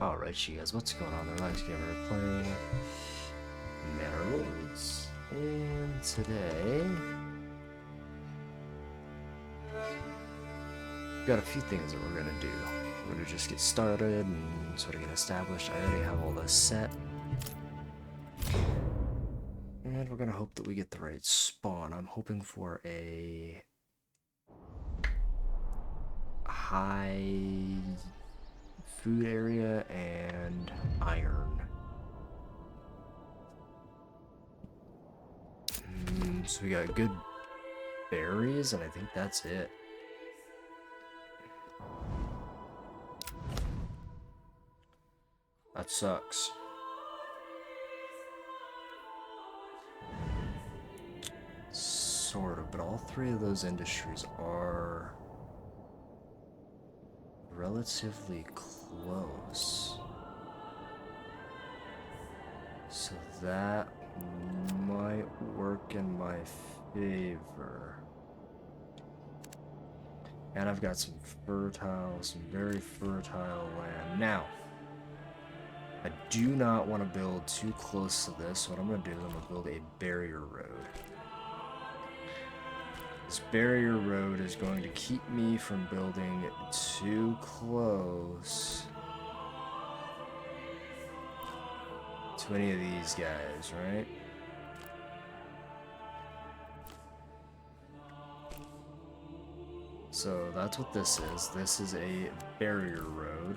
Alright, you guys, what's going on there? Last game we're playing Manor Lords. And today, we've got a few things that we're gonna do. We're gonna just get started and sort of get established. I already have all this set. And we're gonna hope that we get the right spawn. I'm hoping for a high food area and iron. So we got good berries, and I think that's it. That sucks. Sort of, but all three of those industries are relatively close. So that might work in my favor. And I've got some very fertile land. Now, I do not want to build too close to this. What I'm going to do is I'm going to build a barrier road. This barrier road is going to keep me from building too close to any of these guys, right? So that's what this is. This is a barrier road.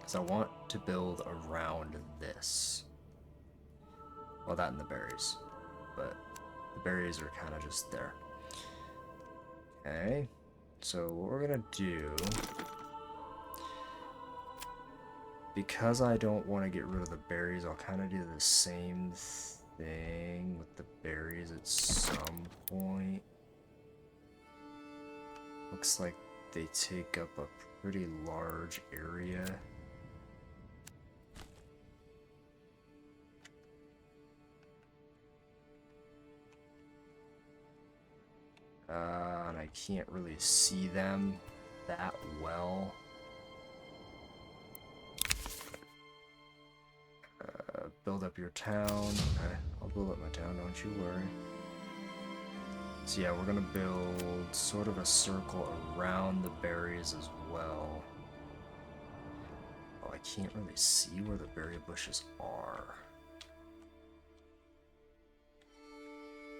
Because I want to build around this. Well, that and the berries. But the berries are kind of just there. Okay. So what we're going to do... Because I don't want to get rid of the berries, I'll kind of do the same thing with the berries at some point. Looks like they take up a pretty large area. And I can't really see them that well. Build up your town. Okay, I'll build up my town, don't you worry. So yeah, we're gonna build sort of a circle around the berries as well. Oh, I can't really see where the berry bushes are.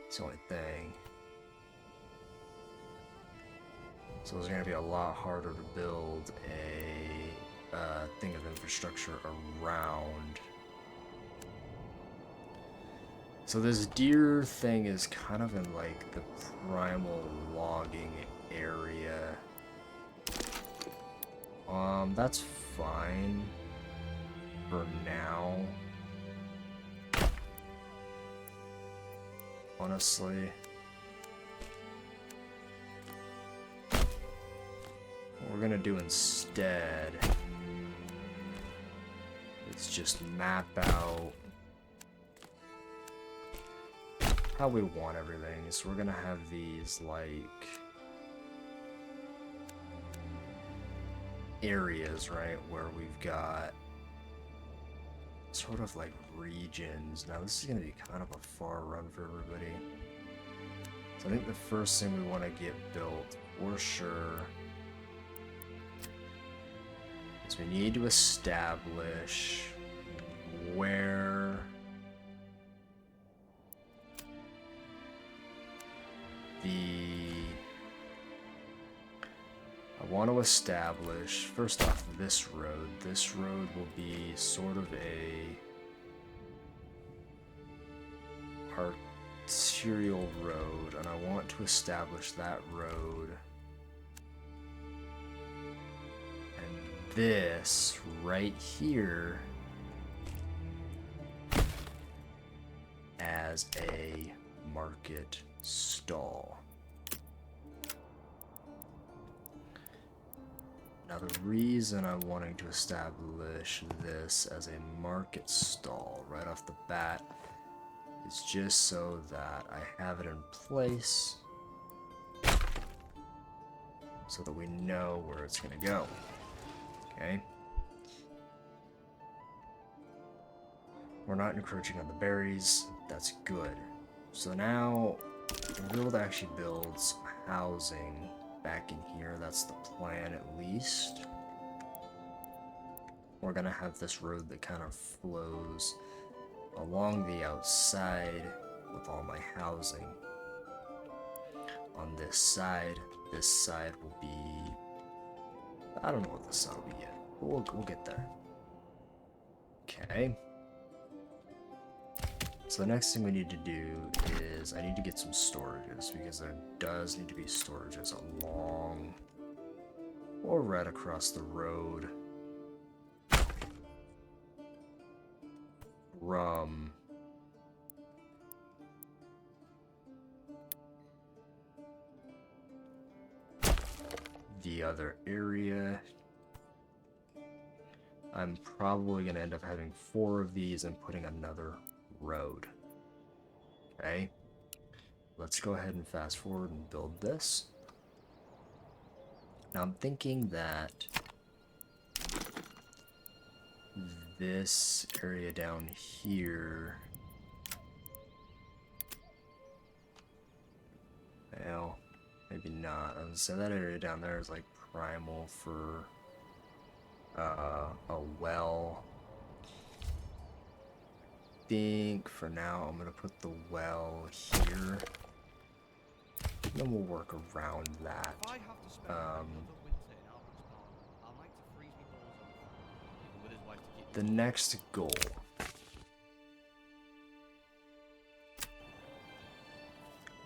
It's the only thing. So it's gonna be a lot harder to build a thing of infrastructure around. So this deer thing is kind of in like the primal logging area. That's fine for now. Honestly. What we're gonna do instead is just map out how we want everything. So we're gonna have these like areas, right, where we've got sort of like regions. Now this is gonna be kind of a far run for everybody. So I think the first thing we want to get built for sure is we need to establish where I want to establish, first off, this road. This road will be sort of a arterial road, and I want to establish that road. And this right here as a market stall. Now the reason I'm wanting to establish this as a market stall right off the bat is just so that I have it in place so that we know where it's going to go. Okay? We're not encroaching on the berries. That's good. So now we'll be able to actually build some housing back in here. That's the plan, at least. We're gonna have this road that kind of flows along the outside with all my housing. On this side will be... I don't know what this side will be yet, but we'll get there. Okay. So the next thing we need to do is I need to get some storages, because there does need to be storages along or right across the road from the other area. I'm probably going to end up having 4 of these and putting another road. Okay, let's go ahead and fast forward and build this. Now I'm thinking that this area down here, well, maybe not. I was gonna say that area down there is like primal for a well. I think for now I'm gonna put the well here, and then we'll work around that. The next goal.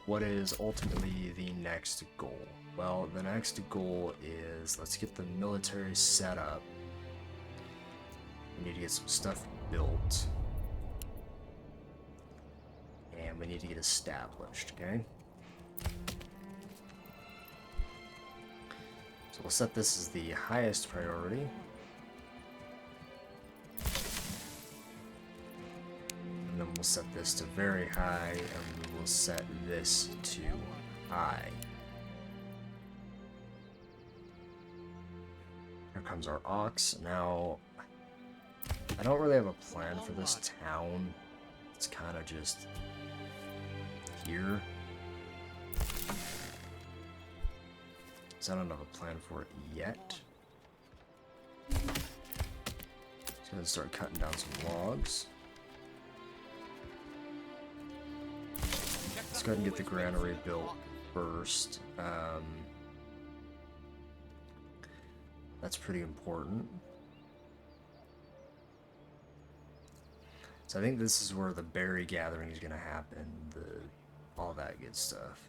What is ultimately the next goal? Well, the next goal is, let's get the military set up. We need to get some stuff built. And we need to get established, okay? So we'll set this as the highest priority. And then we'll set this to very high, and we will set this to high. Here comes our ox. Now, I don't really have a plan for this town. It's kind of just here. So I don't have a plan for it yet. So I'm gonna start cutting down some logs. Let's go ahead and get the granary built first. That's pretty important. So I think this is where the berry gathering is going to happen, all that good stuff.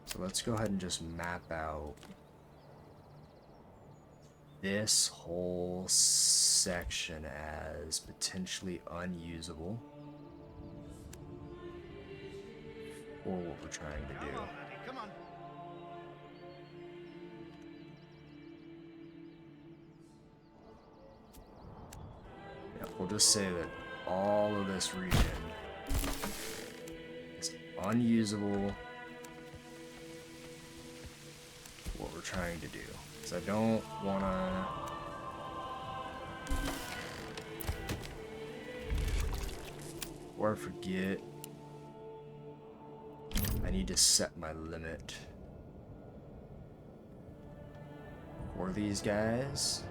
So let's go ahead and just map out this whole section as potentially unusable for what we're trying to do. Come on. Yeah, we'll just say that all of this region is unusable for what we're trying to do. Because I don't want to... Before I forget, I need to set my limit for these guys.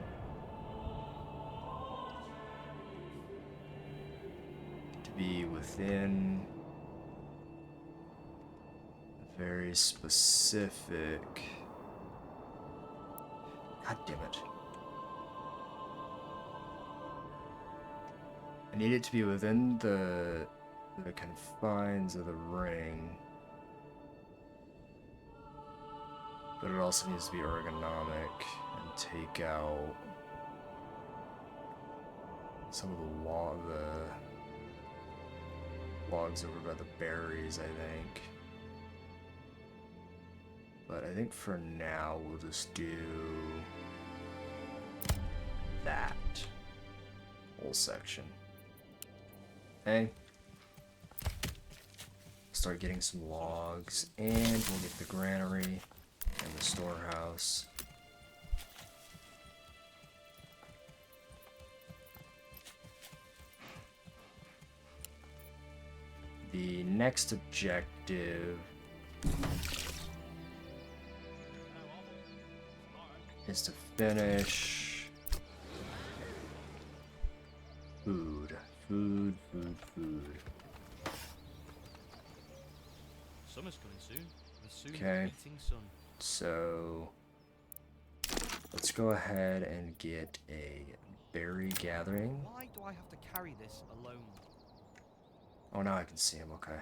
To be within a very specific... God damn it. I need it to be within the confines of the ring. But it also needs to be ergonomic and take out some of the logs over by the berries, I think. But I think for now we'll just do that whole section. Okay. Start getting some logs, and we'll get the granary and the storehouse. the next objective is to finish food. Food. Summer's coming soon. The soon Okay. beating sun. So let's go ahead and get a berry gathering. Why do I have to carry this alone? Oh, now I can see him. Okay.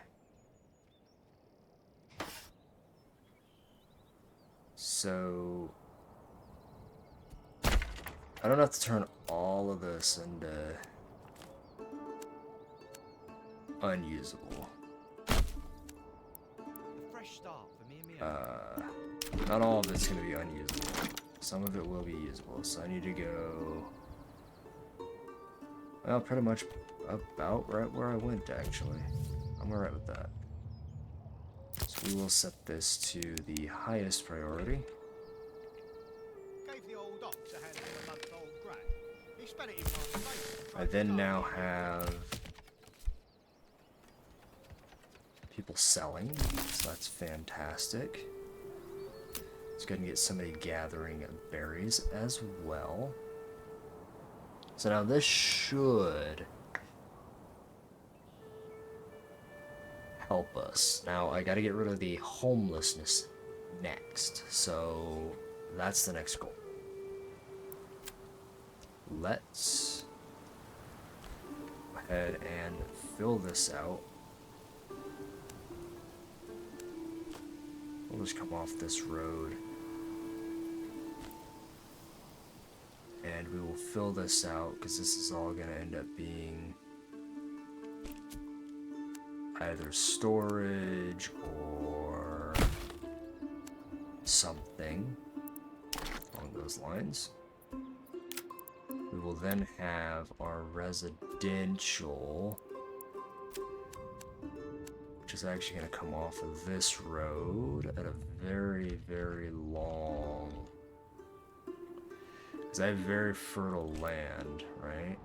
So I don't have to turn all of this into unusable. A fresh start for me and Mia. Not all of it's going to be unusable. Some of it will be usable. So I need to go, well, pretty much about right where I went, actually. I'm alright with that. So we will set this to the highest priority. Gave the old ox a handful of months old grass. He spat it in my face. I then now have people selling, so that's fantastic. Let's go ahead and get somebody gathering berries as well. So now this should help us. Now I gotta get rid of the homelessness next, so that's the next goal. Let's go ahead and fill this out. We'll just come off this road. And we will fill this out because this is all going to end up being either storage or something along those lines. We will then have our residential, which is actually going to come off of this road at a very, very long, because I have very fertile land, right?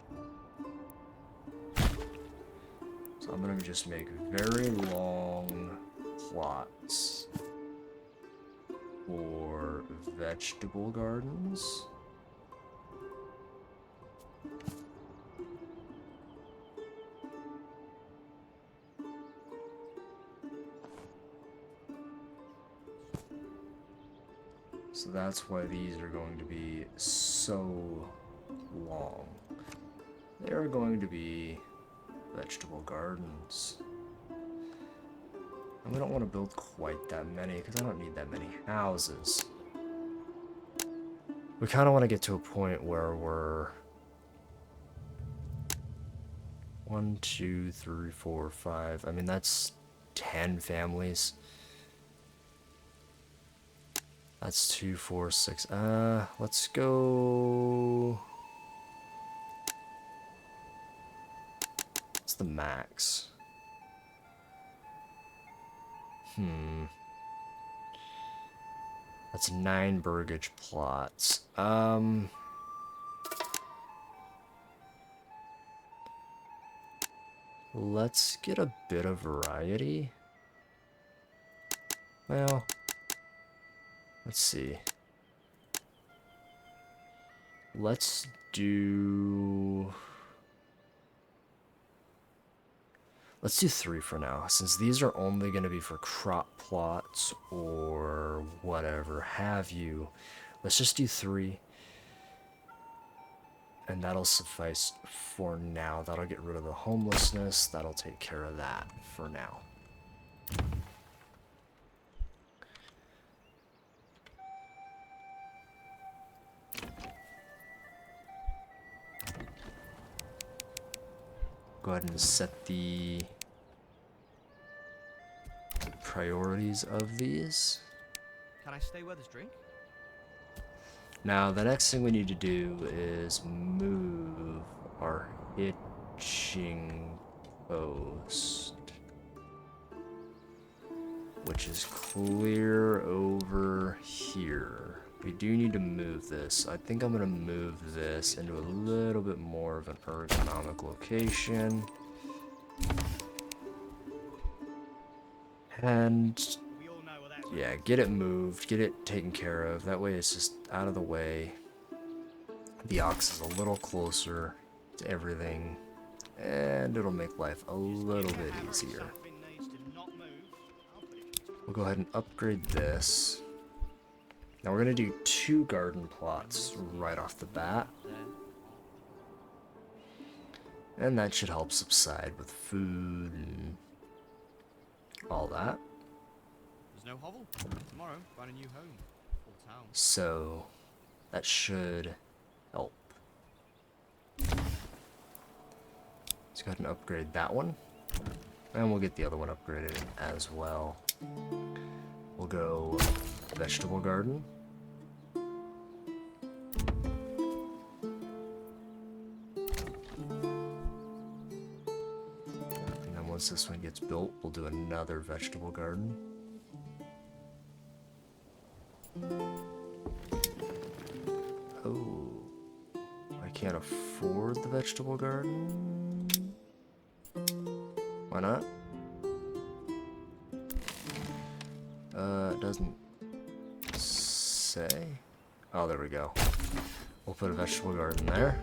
So I'm going to just make very long plots for vegetable gardens. So that's why these are going to be so long. They are going to be vegetable gardens. And we don't want to build quite that many because I don't need that many houses. We kind of want to get to a point where we're 1, 2, 3, 4, 5. I mean, that's 10 families. That's 2, 4, 6. Let's go. What's the max? That's 9 burgage plots. Let's get a bit of variety. Well, let's see. Let's do 3 for now, since these are only going to be for crop plots or whatever have you. Let's just do 3. And that'll suffice for now. That'll get rid of the homelessness. That'll take care of that for now. Go ahead and set the priorities of these. Can I stay where there's drink? Now, the next thing we need to do is move our hitching post, which is clear over here. We do need to move this. I think I'm going to move this into a little bit more of an ergonomic location. And We all know what that's yeah, get it moved, get it taken care of. That way it's just out of the way. The ox is a little closer to everything, and it'll make life a little bit easier. Something needs to not move. I'll put it into We'll go ahead and upgrade this. Now we're going to do 2 garden plots right off the bat. And that should help subside with food and all that. There's no hovel. Tomorrow, find a new home. Or town. So that should help. Let's go ahead and upgrade that one. And we'll get the other one upgraded as well. We'll go vegetable garden. And then once this one gets built, we'll do another vegetable garden. Oh, I can't afford the vegetable garden. Why not? It doesn't say. Oh, there we go. We'll put a vegetable garden there.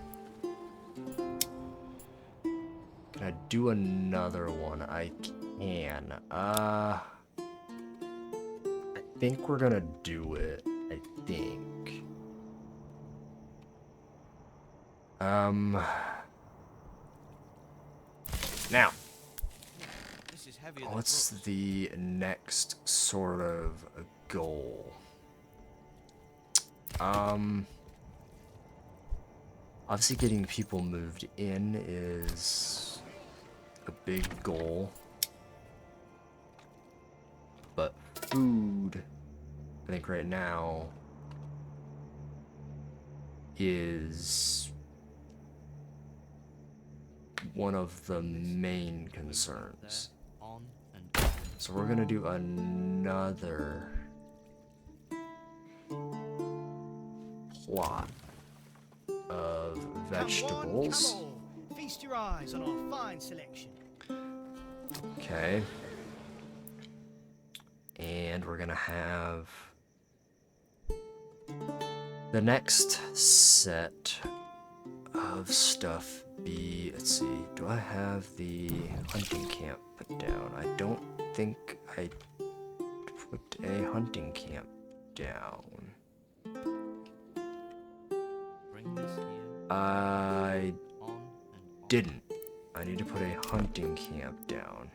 Can I do another one? I can. I think we're gonna do it. I think. Now. This is heavier than What's it looks. the next sort of goal? Obviously getting people moved in is a big goal. But food, I think right now, is one of the main concerns. On and on. So we're gonna do another plot of vegetables. Come on. Feast your eyes on our fine selection. Okay. And we're gonna have the next set of stuff be, let's see, do I have the hunting camp put down? I don't think I put a hunting camp down. Bring this here. I On and on. didn't. I need to put a hunting camp down.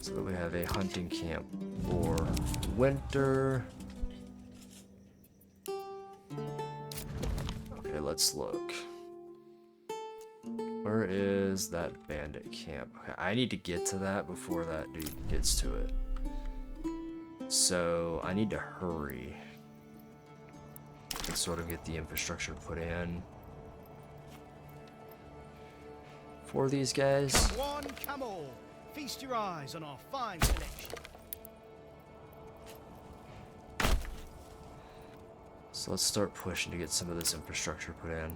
So that we have a hunting camp for winter. Okay, let's look. Where is that bandit camp? Okay, I need to get to that before that dude gets to it. So I need to hurry and sort of get the infrastructure put in for these guys. One, come all. Feast your eyes on our fine selection. So let's start pushing to get some of this infrastructure put in.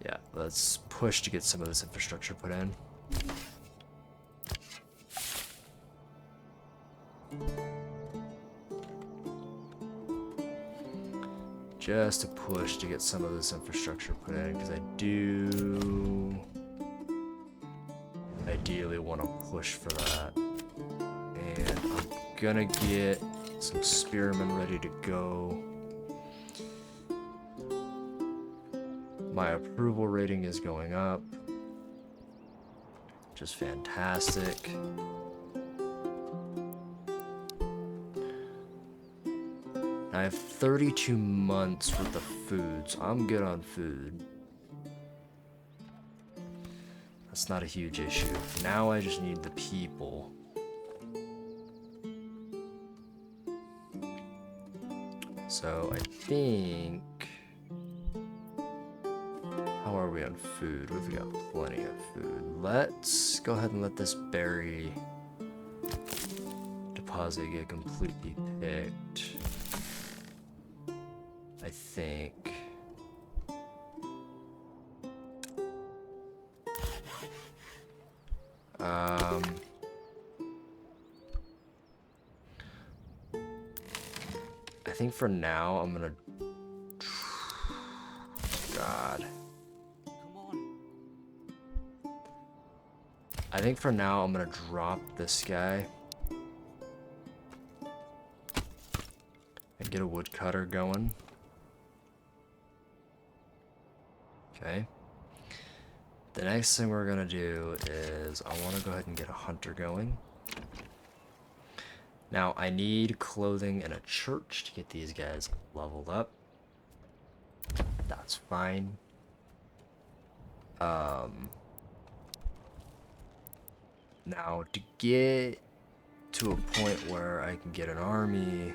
Yeah, let's push to get some of this infrastructure put in. Just to push to get some of this infrastructure put in, because I do ideally want to push for that. And I'm gonna get some spearmen ready to go. My approval rating is going up, which is fantastic. I have 32 months worth of food, so I'm good on food. That's not a huge issue. Now I just need the people. So I think... How are we on food? We've got plenty of food. Let's go ahead and let this berry deposit get completely picked. I think. I think for now I'm gonna. God. Come on. I think for now I'm gonna drop this guy and get a woodcutter going. Okay. The next thing we're gonna do is I want to go ahead and get a hunter going. Now I need clothing and a church to get these guys leveled up. That's fine. Now to get to a point where I can get an army,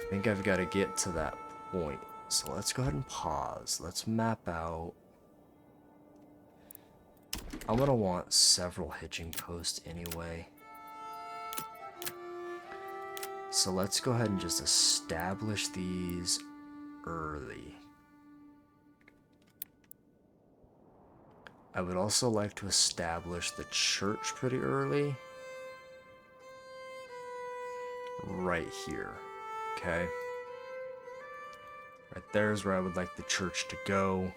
I think I've got to get to that point. So let's go ahead and pause. Let's map out. I'm gonna want several hitching posts anyway. So let's go ahead and just establish these early. I would also like to establish the church pretty early. Right here. Okay. Right there's where I would like the church to go.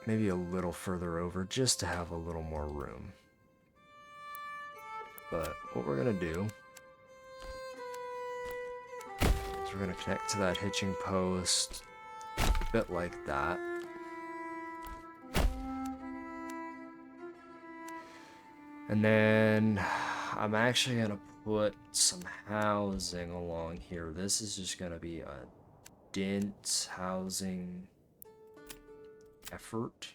Maybe a little further over just to have a little more room. But what we're gonna do is we're gonna connect to that hitching post a bit like that. And then I'm actually gonna put some housing along here. This is just gonna be a dense housing effort.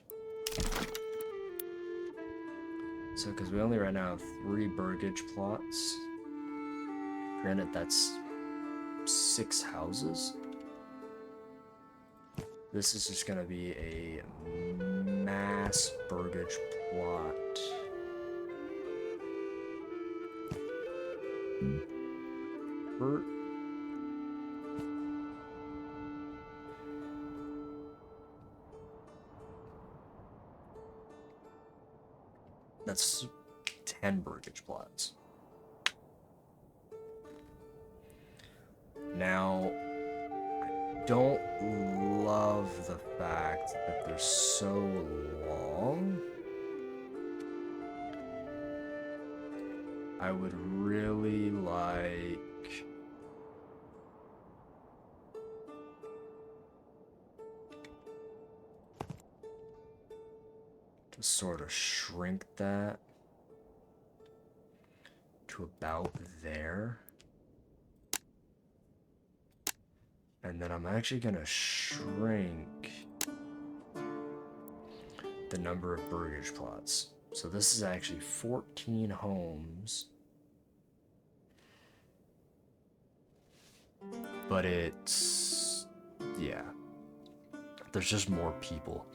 So, because we only right now have 3 burgage plots. Granted, that's 6 houses. This is just gonna be a mass burgage plot. That's 10 burgage plots. Now, I don't love the fact that they're so long. I would really like to sort of shrink that to about there. And then I'm actually gonna shrink the number of burgage plots. So this is actually 14 homes. But it's, yeah, there's just more people.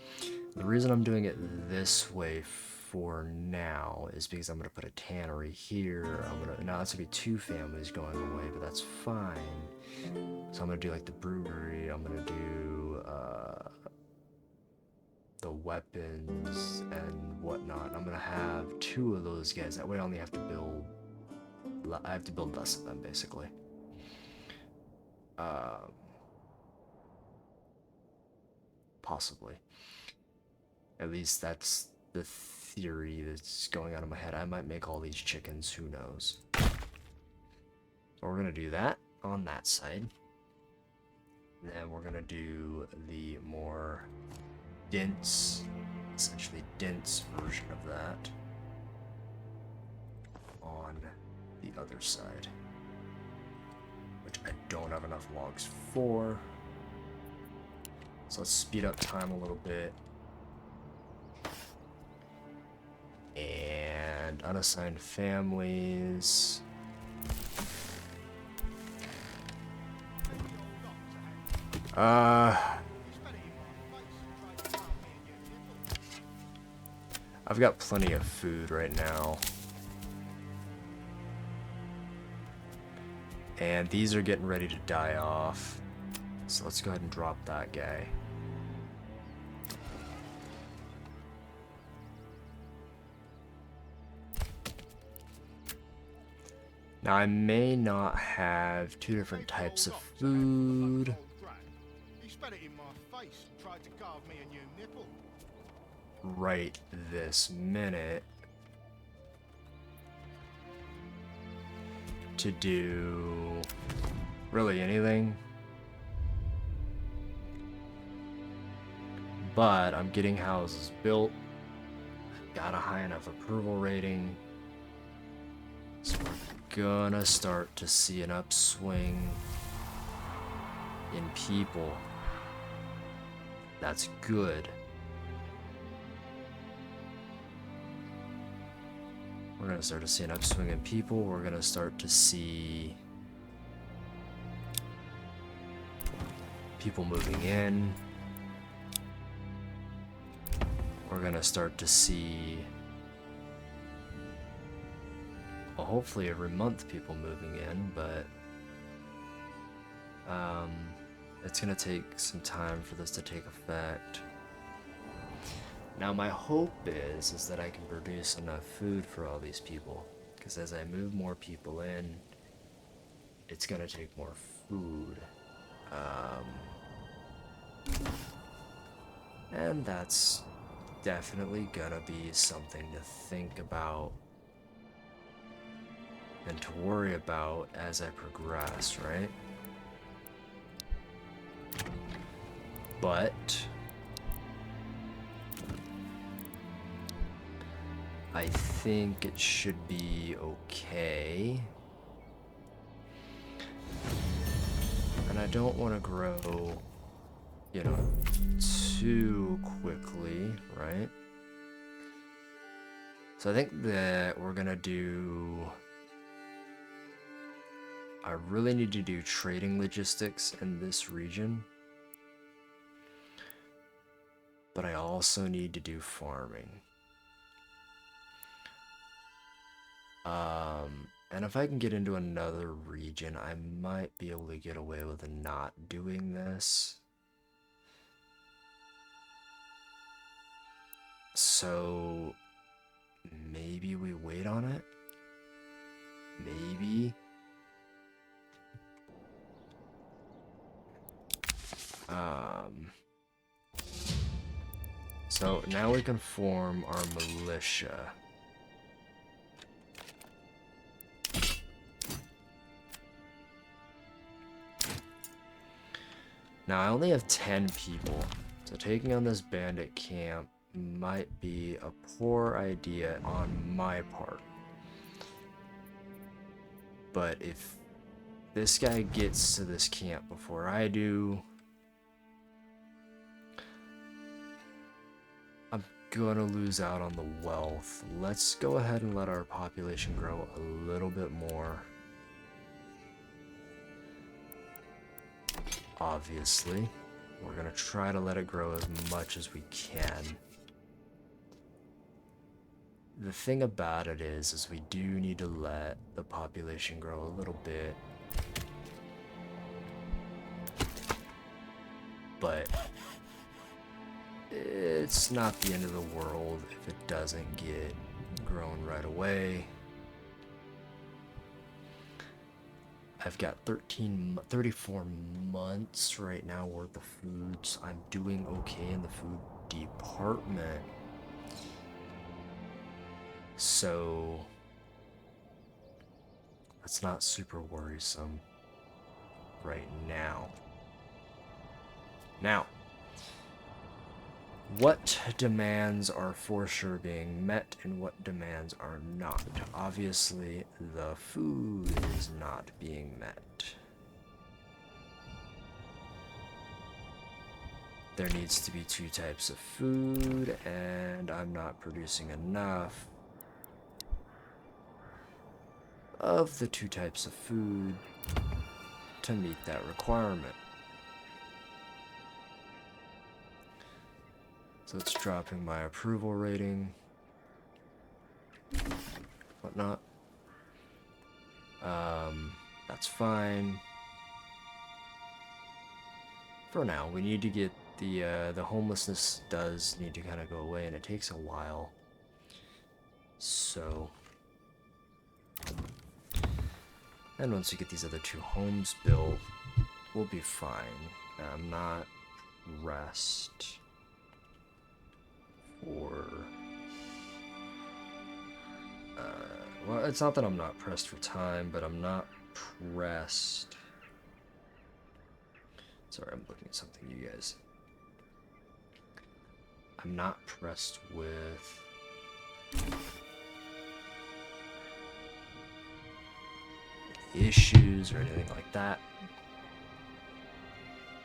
The reason I'm doing it this way for now is because I'm gonna put a tannery here. Now that's gonna be 2 families going away, but that's fine. So I'm gonna do like the brewery. I'm gonna do the weapons and whatnot. I'm gonna have 2 of those guys. That way I only have to build. I have to build less of them basically. Possibly. At least that's the theory that's going on in my head. I might make all these chickens, who knows. But we're gonna do that on that side. Then we're gonna do the more dense, essentially dense version of that on the other side, which I don't have enough logs for. So let's speed up time a little bit. And unassigned families. I've got plenty of food right now. And these are getting ready to die off. So let's go ahead and drop that guy. Now I may not have two different types of food. He spat it in my face and tried to carve me a new nipple. Right this minute. To do really anything. But I'm getting houses built. Got a high enough approval rating. So we're gonna start to see an upswing in people. That's good. We're gonna start to see an upswing in people. We're gonna start to see people moving in. We're gonna start to see, well, hopefully every month people moving in, but it's gonna take some time for this to take effect. Now my hope is that I can produce enough food for all these people, because as I move more people in, it's gonna take more food. And that's definitely gonna be something to think about and to worry about as I progress, right? But I think it should be okay. And I don't want to grow, you know, too quickly, right? So I think that we're gonna do, I really need to do trading logistics in this region. But I also need to do farming. And if I can get into another region, I might be able to get away with not doing this. So maybe we wait on it. Maybe. So now we can form our militia. Now I only have 10 people, so taking on this bandit camp might be a poor idea on my part. But if this guy gets to this camp before I do, I'm gonna lose out on the wealth. Let's go ahead and let our population grow a little bit more. Obviously, we're gonna try to let it grow as much as we can. The thing about it is we do need to let the population grow a little bit. But it's not the end of the world if it doesn't get grown right away. I've got 34 months right now worth of food, so I'm doing okay in the food department. So that's not super worrisome right now. Now, what demands are for sure being met and what demands are not? Obviously, the food is not being met. There needs to be 2 types of food, and I'm not producing enough of the 2 types of food to meet that requirement. So it's dropping my approval rating. whatnot. That's fine. For now, we need to get the homelessness does need to kind of go away, and it takes a while. So, and once we get these other 2 homes built, we'll be fine. I'm not pressed for. Well, it's not that I'm not pressed for time, but I'm not pressed. Sorry, I'm looking at something, you guys. I'm not pressed with issues or anything like that.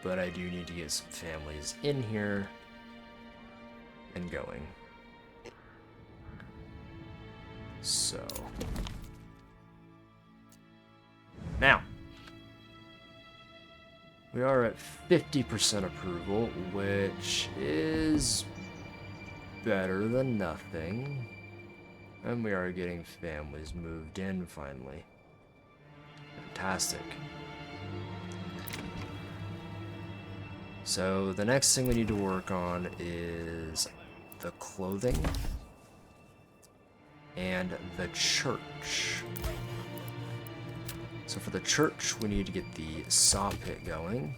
But I do need to get some families in here and going. So now we are at 50% approval, which is better than nothing. And we are getting families moved in finally. Fantastic. So the next thing we need to work on is the clothing and the church. So for the church, we need to get the saw pit going.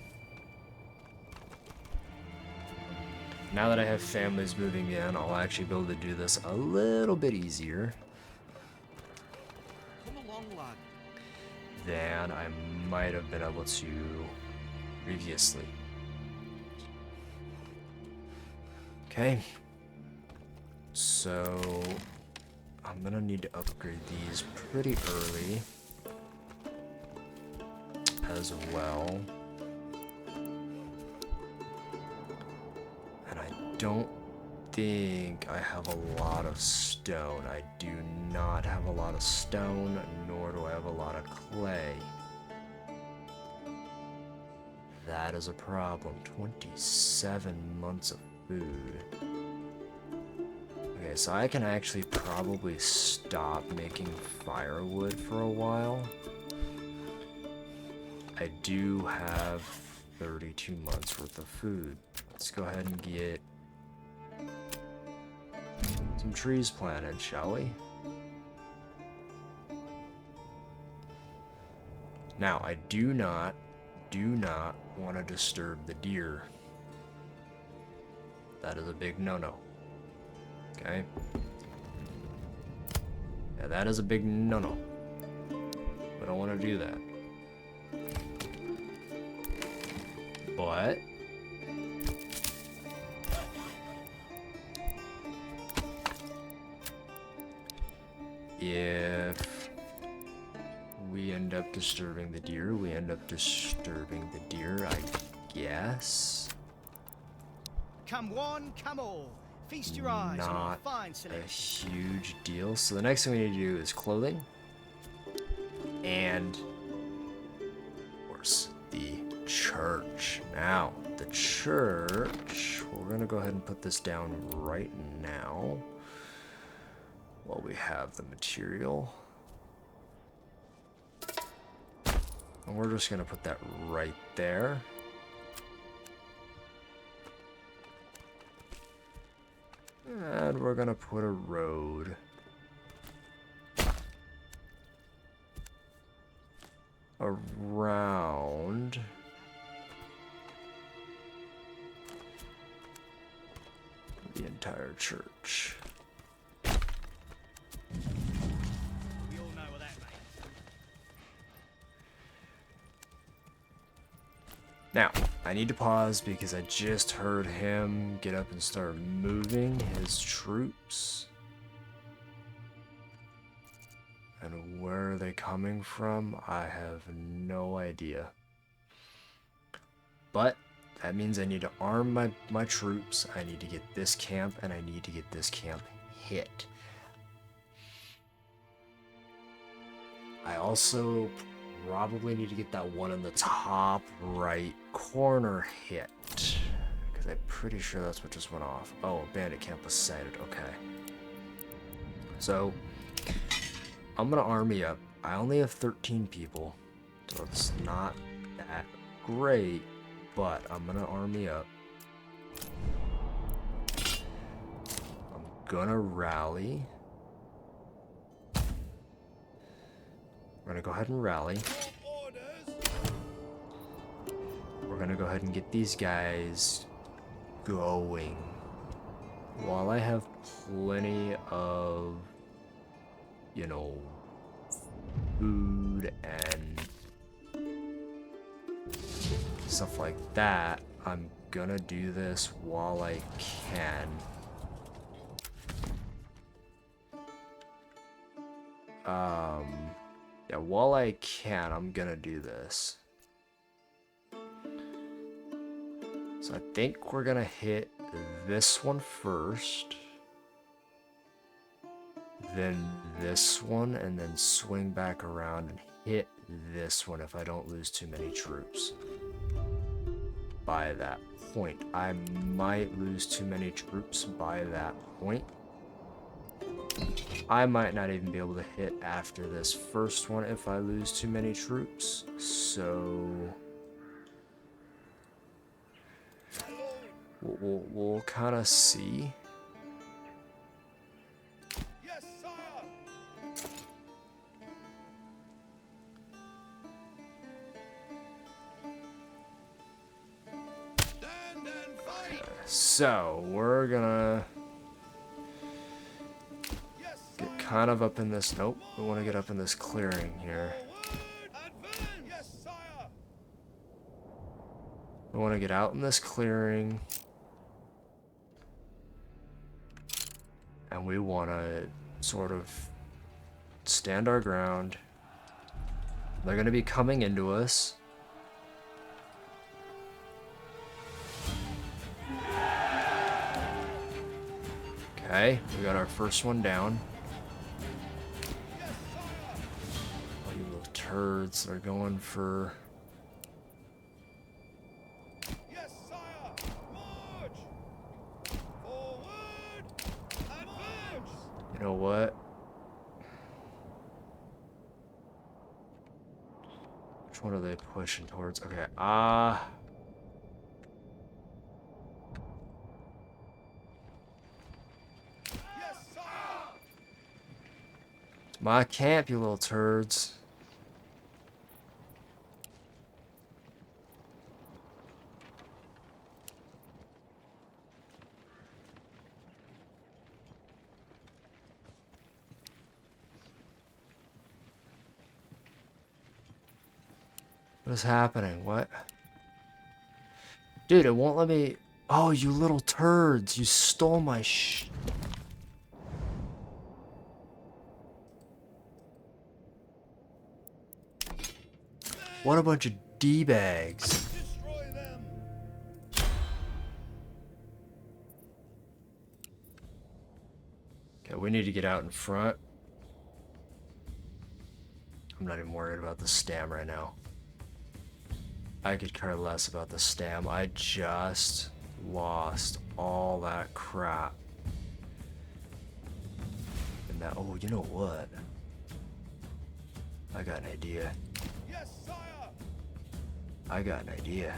Now that I have families moving in, I'll actually be able to do this a little bit easier Come along, lad. than I might have been able to previously. Okay. So I'm gonna need to upgrade these pretty early as well. And I don't think I have a lot of stone. I do not have a lot of stone, nor do I have a lot of clay. That is a problem. 27 months of food. Okay, so I can actually probably stop making firewood for a while. I do have 32 months worth of food. Let's go ahead and get some trees planted, shall we? Now, I do not want to disturb the deer. That is a big no-no. Okay? Yeah, that is a big no-no. I don't want to do that. But if we end up disturbing the deer, we end up disturbing the deer, I guess. Come one, come all. Feast your eyes on our Not fine a selection. huge deal. So the next thing we need to do is clothing. And, of course, the church. Now, the church, we're going to go ahead and put this down right now while we have the material. And we're just going to put that right there. And we're going to put a road around the entire church. We all know what that means. Now, I need to pause because I just heard him get up and start moving his troops. And where are they coming from? I have no idea. But that means I need to arm my troops. I need to get this camp, and I need to get this camp hit. I also probably need to get that one in the top right corner hit. Because I'm pretty sure that's what just went off. Oh, a bandit camp was sighted. Okay. So, I'm gonna army up. I only have 13 people, so it's not that great, but I'm gonna army up. I'm gonna rally. We're gonna go ahead and rally. We're gonna go ahead and get these guys going. While I have plenty of, you know, food and stuff like that, I'm gonna do this while I can. Yeah, while I can, I'm gonna do this. So I think we're gonna hit this one first, then this one, and then swing back around and hit this one if I don't lose too many troops. By that point, I might lose too many troops by that point. I might not even be able to hit after this first one if I lose too many troops, so we'll kind of see. Yes, sire. Stand and fight. So we're gonna Yes, get kind of up in this. Nope, we want to get up in this clearing here. advance. Yes, sire. We want to get out in this clearing. And we want to sort of stand our ground. They're going to be coming into us. Okay, we got our first one down. Oh, you little turds, they're going for... Yes, sire. March. Forward. Advance. You know what? Which one are they pushing towards? Okay, Yes, sire. it's my camp, you little turds. What is happening? What? Dude, it won't let me... Oh, you little turds. You stole my What a bunch of D-bags. Destroy them. Okay, we need to get out in front. I'm not even worried about the stam right now. I could care less about the stam. I just lost all that crap. And that, oh, you know what? I got an idea. Yes, sire. I got an idea.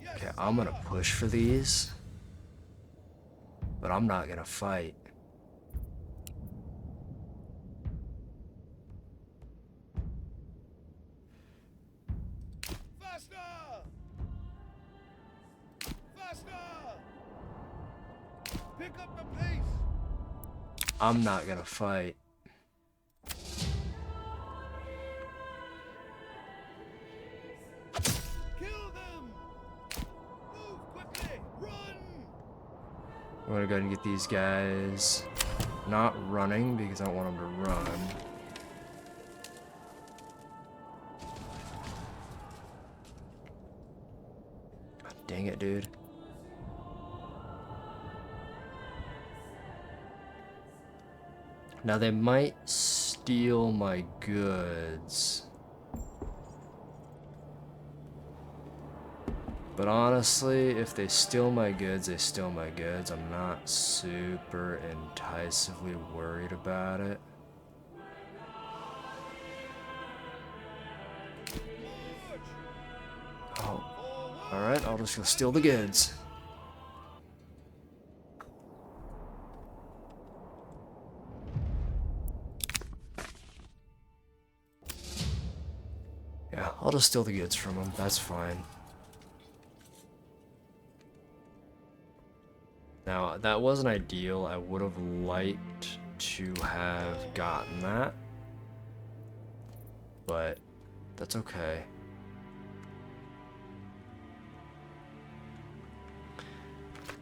Yes, Okay, I'm gonna push for these. But I'm not gonna fight. faster. Faster. Pick up the pace. I'm not gonna fight. Kill them. Move quickly. Run. I'm gonna go ahead and get these guys not running because I don't want them to run. God dang it, dude. Now they might steal my goods. But honestly, if they steal my goods, they steal my goods. I'm not super enticingly worried about it. Oh, alright, I'll just go steal the goods. Yeah, I'll just steal the goods from them. That's fine. Now, that wasn't ideal. I would have liked to have gotten that. But that's okay.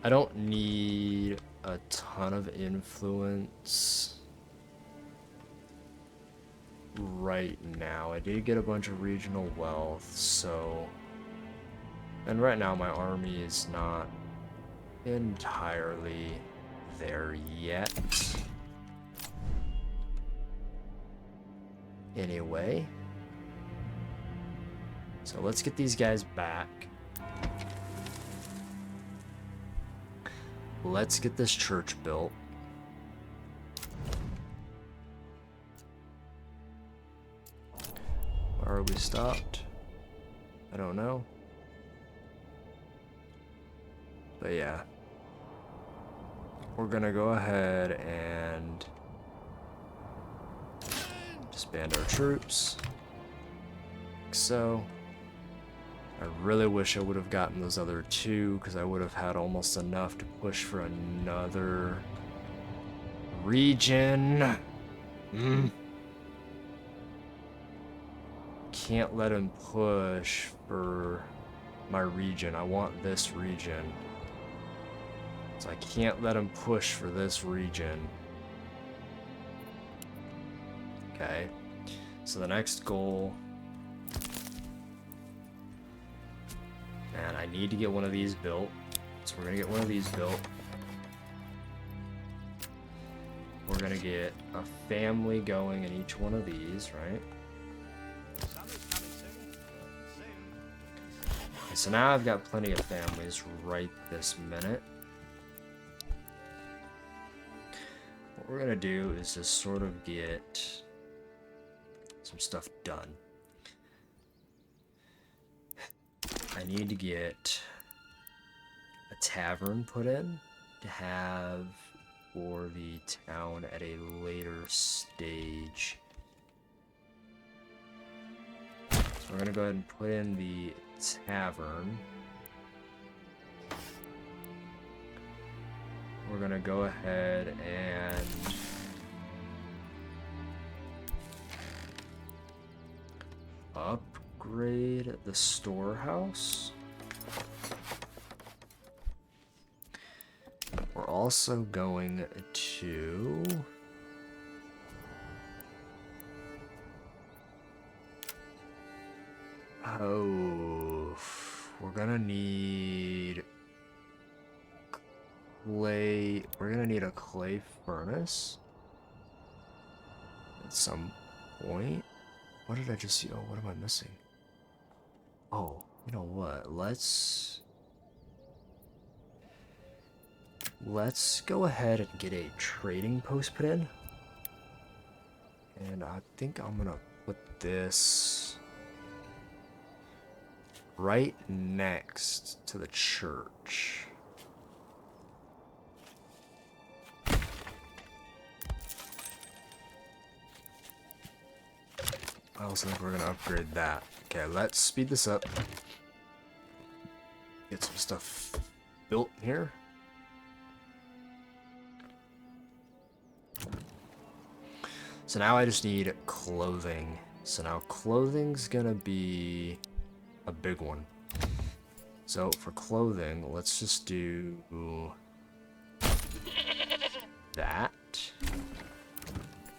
I don't need a ton of influence right now. I did get a bunch of regional wealth, so... And right now my army is not entirely there yet. Anyway. So let's get these guys back. Let's get this church built. Where are we stopped? I don't know. But yeah. We're gonna go ahead and disband our troops. Like so. I really wish I would have gotten those other two, because I would have had almost enough to push for another region. Can't let him push for my region. I want this region. So I can't let him push for this region. Okay. So the next goal... And I need to get one of these built. So we're gonna get one of these built. We're gonna get a family going in each one of these, right? Okay, so now I've got plenty of families right this minute. What we're gonna do is just sort of get some stuff done. I need to get a tavern put in to have for the town at a later stage. So we're gonna go ahead and put in the tavern. We're gonna go ahead and upgrade the storehouse. We're also going to we're gonna need clay. We're gonna need a clay furnace at some point. What did I just see? Oh, what am I missing? Oh, you know what? Let's go ahead and get a trading post put in. And I think I'm gonna put this right next to the church. I also think we're gonna upgrade that. Okay, let's speed this up. Get some stuff built here. So now I just need clothing. So now clothing's gonna be a big one. So for clothing, let's just do that.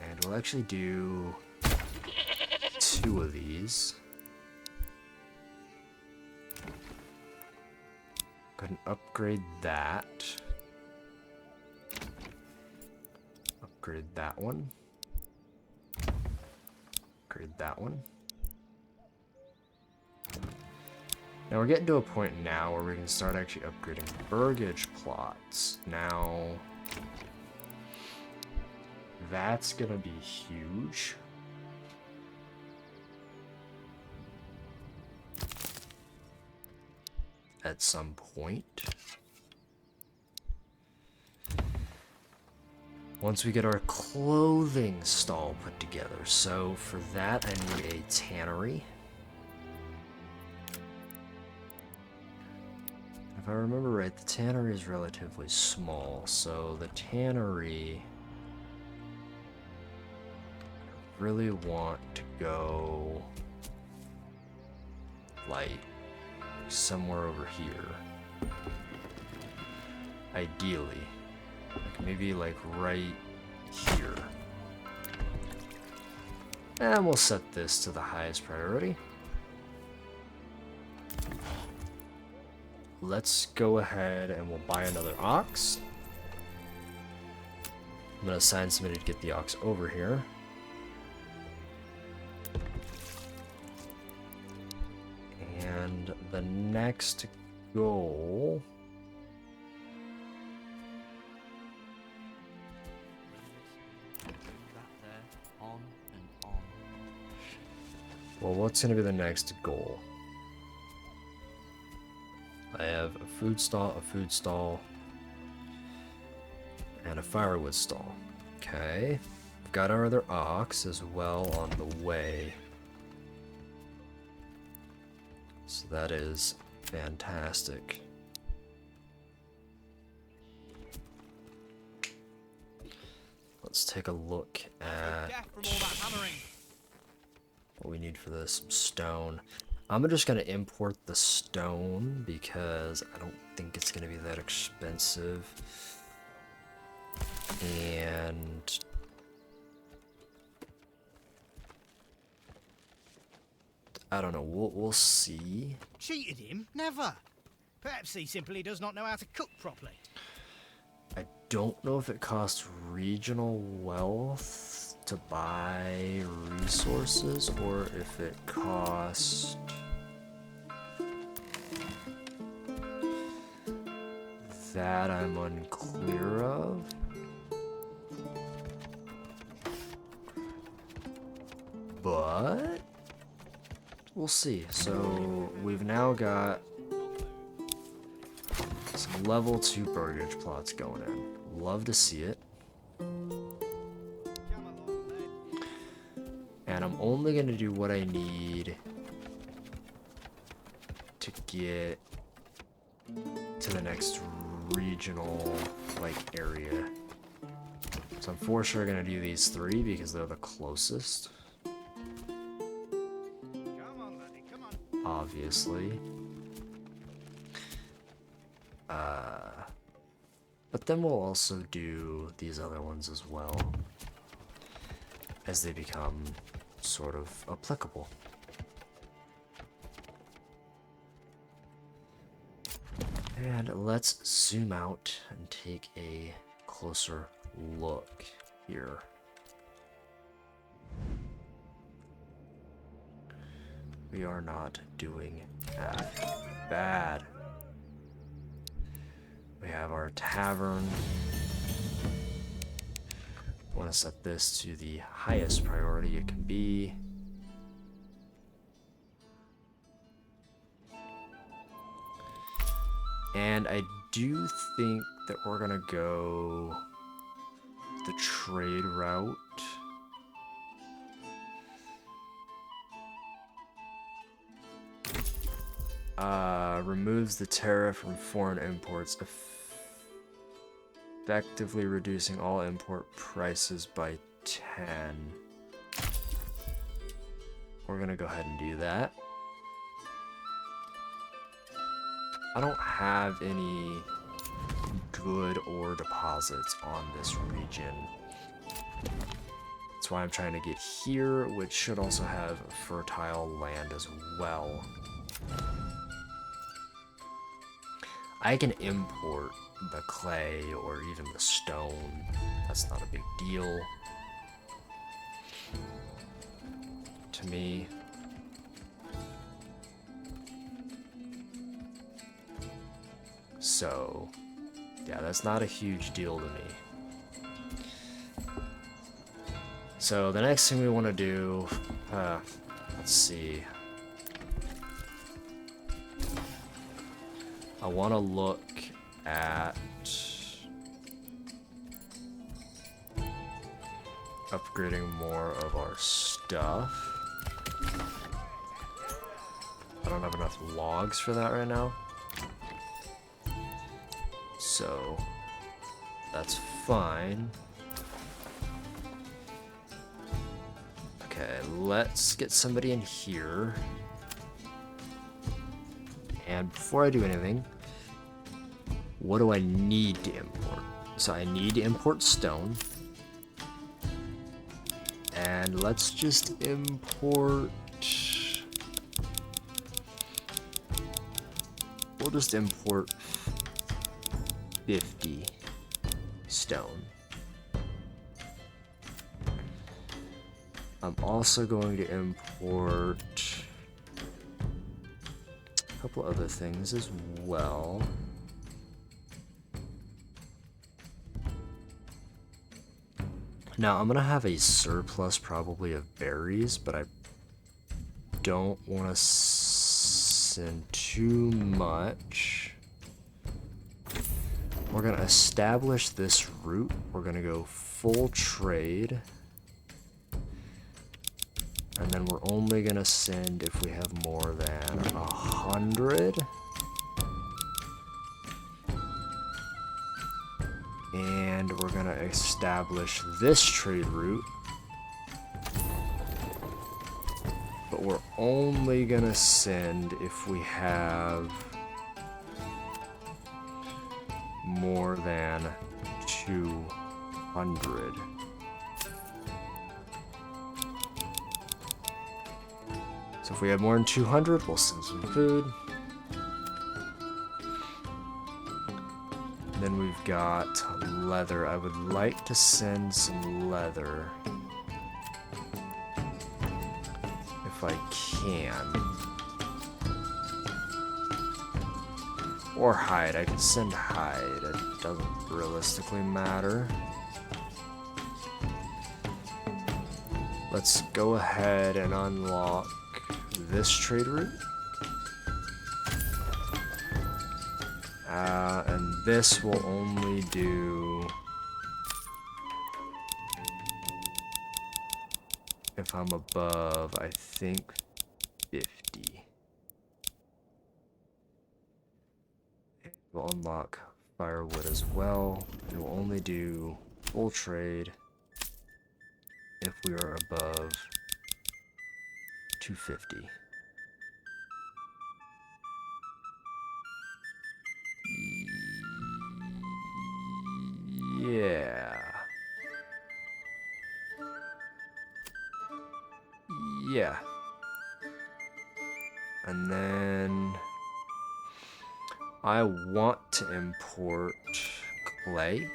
And we'll actually do 2 of these. Go ahead and upgrade that. Upgrade that one. Upgrade that one. Now we're getting to a point now where we can start actually upgrading burgage plots. Now, that's gonna be huge. At some point. Once we get our clothing stall put together. So for that I need a tannery. If I remember right, the tannery is relatively small, so the tannery I really want to go like somewhere over here. Ideally. Like maybe like right here. And we'll set this to the highest priority. Let's go ahead and we'll buy another ox. I'm gonna assign somebody to get the ox over here. And the next goal... Well, what's gonna be the next goal? I have a food stall, and a firewood stall. Okay. We've got our other ox as well on the way. So that is fantastic. Let's take a look at what we need for this. Some stone. I'm just gonna import the stone because I don't think it's gonna be that expensive. And I don't know, we'll see. Cheated him? Never. Perhaps he simply does not know how to cook properly. I don't know if it costs regional wealth to buy resources or if it costs that I'm unclear of. But we'll see. So we've now got some level 2 burgage plots going in. Love to see it. And I'm only going to do what I need to get to the next regional area. So I'm for sure going to do these 3 because they're the closest. Obviously. But then we'll also do these other ones as well as they become sort of applicable. And let's zoom out and take a closer look here. We are not doing that bad. We have our tavern. I want to set this to the highest priority it can be. And I do think that we're gonna go the trade route. Removes the tariff from foreign imports, effectively reducing all import prices by 10. We're gonna go ahead and do that. I don't have any good ore deposits on this region. That's why I'm trying to get here, which should also have fertile land as well. I can import the clay or even the stone. That's not a big deal to me. So, yeah, that's not a huge deal to me. So the next thing we want to do, let's see. I want to look at upgrading more of our stuff. I don't have enough logs for that right now. So that's fine. Okay, let's get somebody in here. And before I do anything, what do I need to import? So I need to import stone. And let's just import... We'll just import 50 stone. I'm also going to import a couple other things as well. Now, I'm going to have a surplus probably of berries, but I don't want to send too much. We're going to establish this route. We're going to go full trade. And then we're only going to send if we have more than 100. And we're going to establish this trade route. But we're only going to send if we have more than 200. So if we have more than 200, we'll send some food. Then we've got leather. I would like to send some leather if I can. Or hide. I can send hide. It doesn't realistically matter. Let's go ahead and unlock this trade route. And this will only do if I'm above, I think, 50. We'll unlock firewood as well. It will only do full trade if we are above 250. Yeah. Yeah. And then I want to import clay.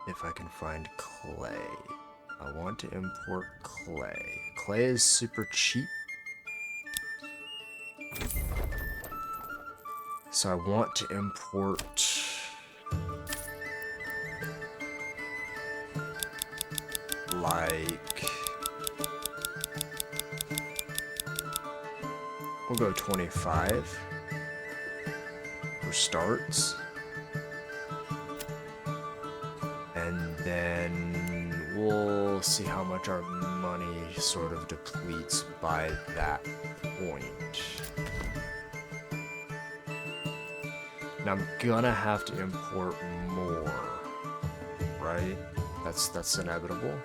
If I can find clay. I want to import clay. Clay is super cheap. So I want to import like, we'll go 25 for starts. And then we'll see how much our money sort of depletes by that point. Now I'm gonna have to import more, right? That's inevitable.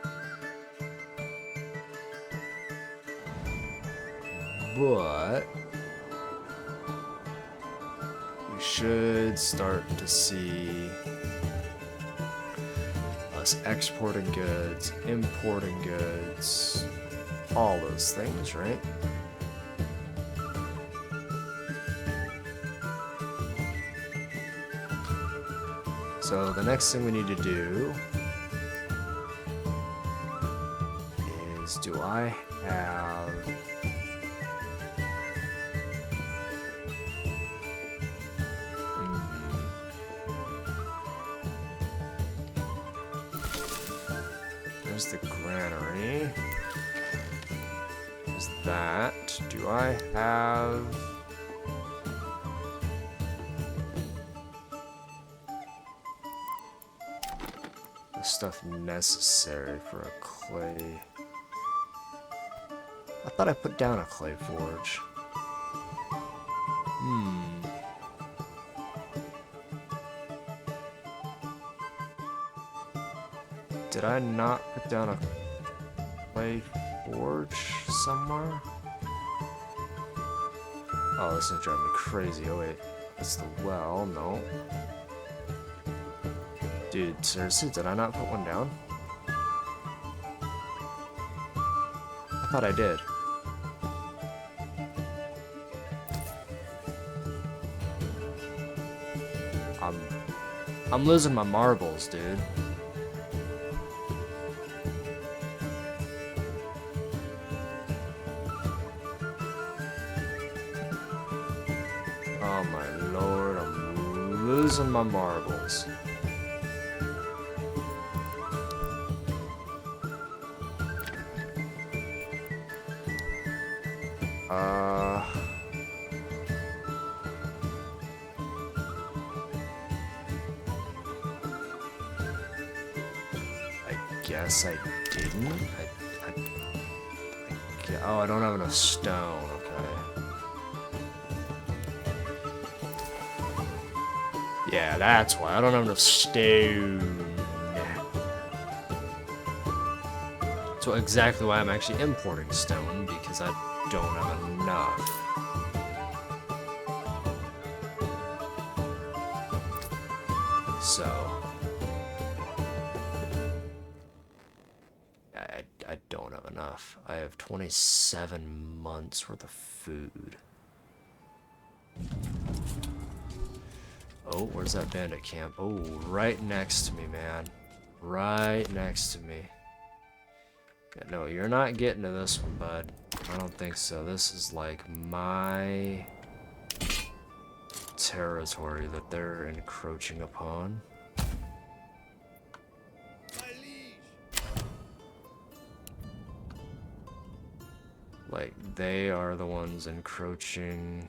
But we should start to see us exporting goods, importing goods, all those things, right? So the next thing we need to do is, do I have there's the granary. There's that. Do I have... the stuff necessary for a clay? I thought I put down a clay forge. Did I not put down a clay forge somewhere? Oh, this is driving me crazy. Oh wait, that's the well. No. Dude, seriously, did I not put one down? I thought I did. I'm losing my marbles, dude. Oh my lord, I'm losing my marbles. I guess I didn't. Oh, I don't have enough stone. Okay. Yeah, that's why I don't have enough stone. So exactly why I'm actually importing stone, because I don't have enough. So I don't have enough. I have 27 months worth of food. Oh, where's that bandit camp? Oh, right next to me, man. Right next to me. Yeah, no, you're not getting to this one, bud. I don't think so. This is like my territory that they're encroaching upon. Like, they are the ones encroaching.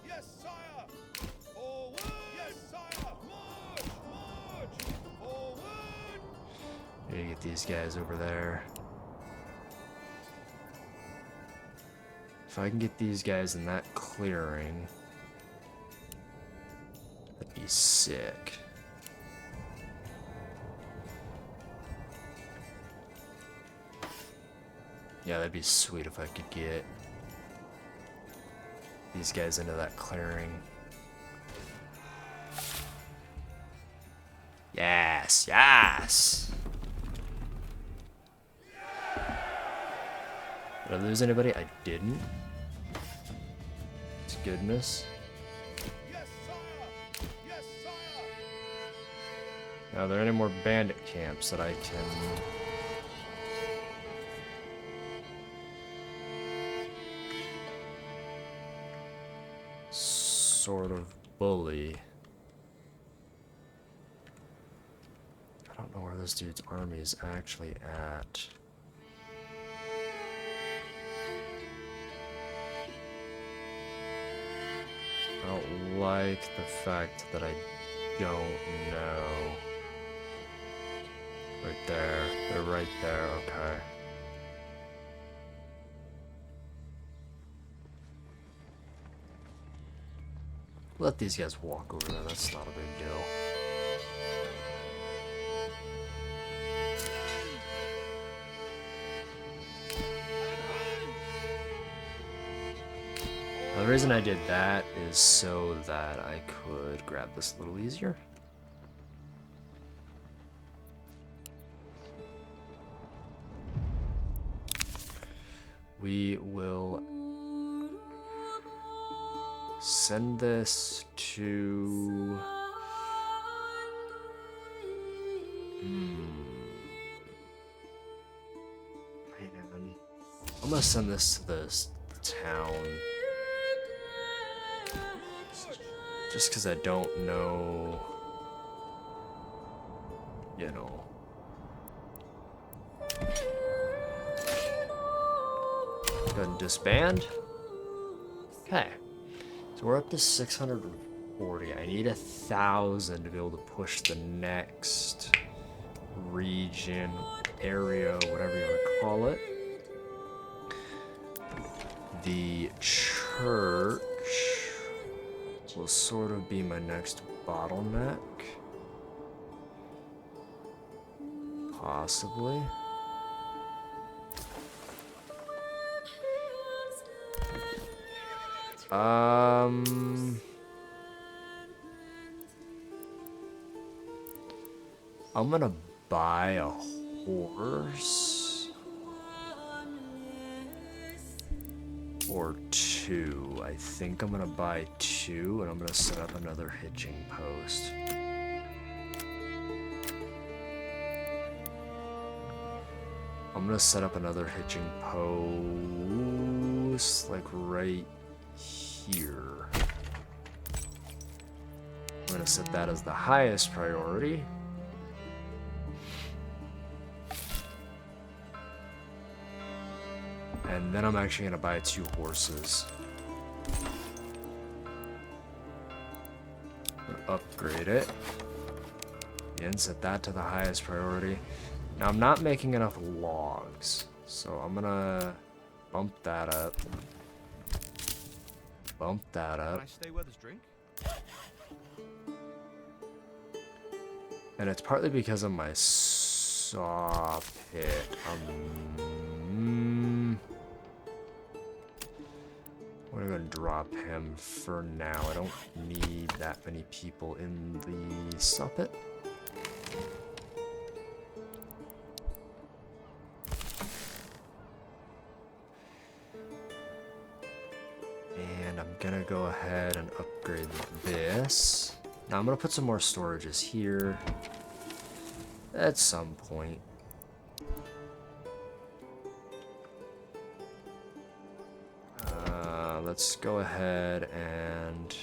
Yes, sire! Forward! Yes, sire! March! March! Forward! Need to get these guys over there. If I can get these guys in that clearing, that'd be sick. Yeah, that'd be sweet if I could get these guys into that clearing. Yes, yes! Did I lose anybody? I didn't. It's goodness. Yes, sire! Yes, sire! Are there any more bandit camps that I can... sort of bully? I don't know where this dude's army is actually at. I don't like the fact that I don't know. Right there. They're right there, okay. Let these guys walk over there, that's not a big deal. Now, the reason I did that is so that I could grab this a little easier. We will send this to... Man. I'm I'm gonna send this to this town. Just because I don't know, you know. Go ahead and disband. Okay. So we're up to 640. I need 1,000 to be able to push the next region, area, whatever you want to call it. The church will sort of be my next bottleneck. Possibly. I'm gonna buy a horse or two. I think I'm gonna buy two, and I'm gonna set up another hitching post. I'm gonna set up another hitching post, like right here. I'm gonna set that as the highest priority. And then I'm actually gonna buy 2 horses. I'm gonna upgrade it. Again, set that to the highest priority. Now I'm not making enough logs, so I'm gonna bump that up. Bump that Can up. I stay where there's drink? And it's partly because of my saw pit. I'm gonna drop him for now. I don't need that many people in the saw pit. And I'm gonna go ahead and upgrade this. Now I'm gonna put some more storages here at some point. Let's go ahead and...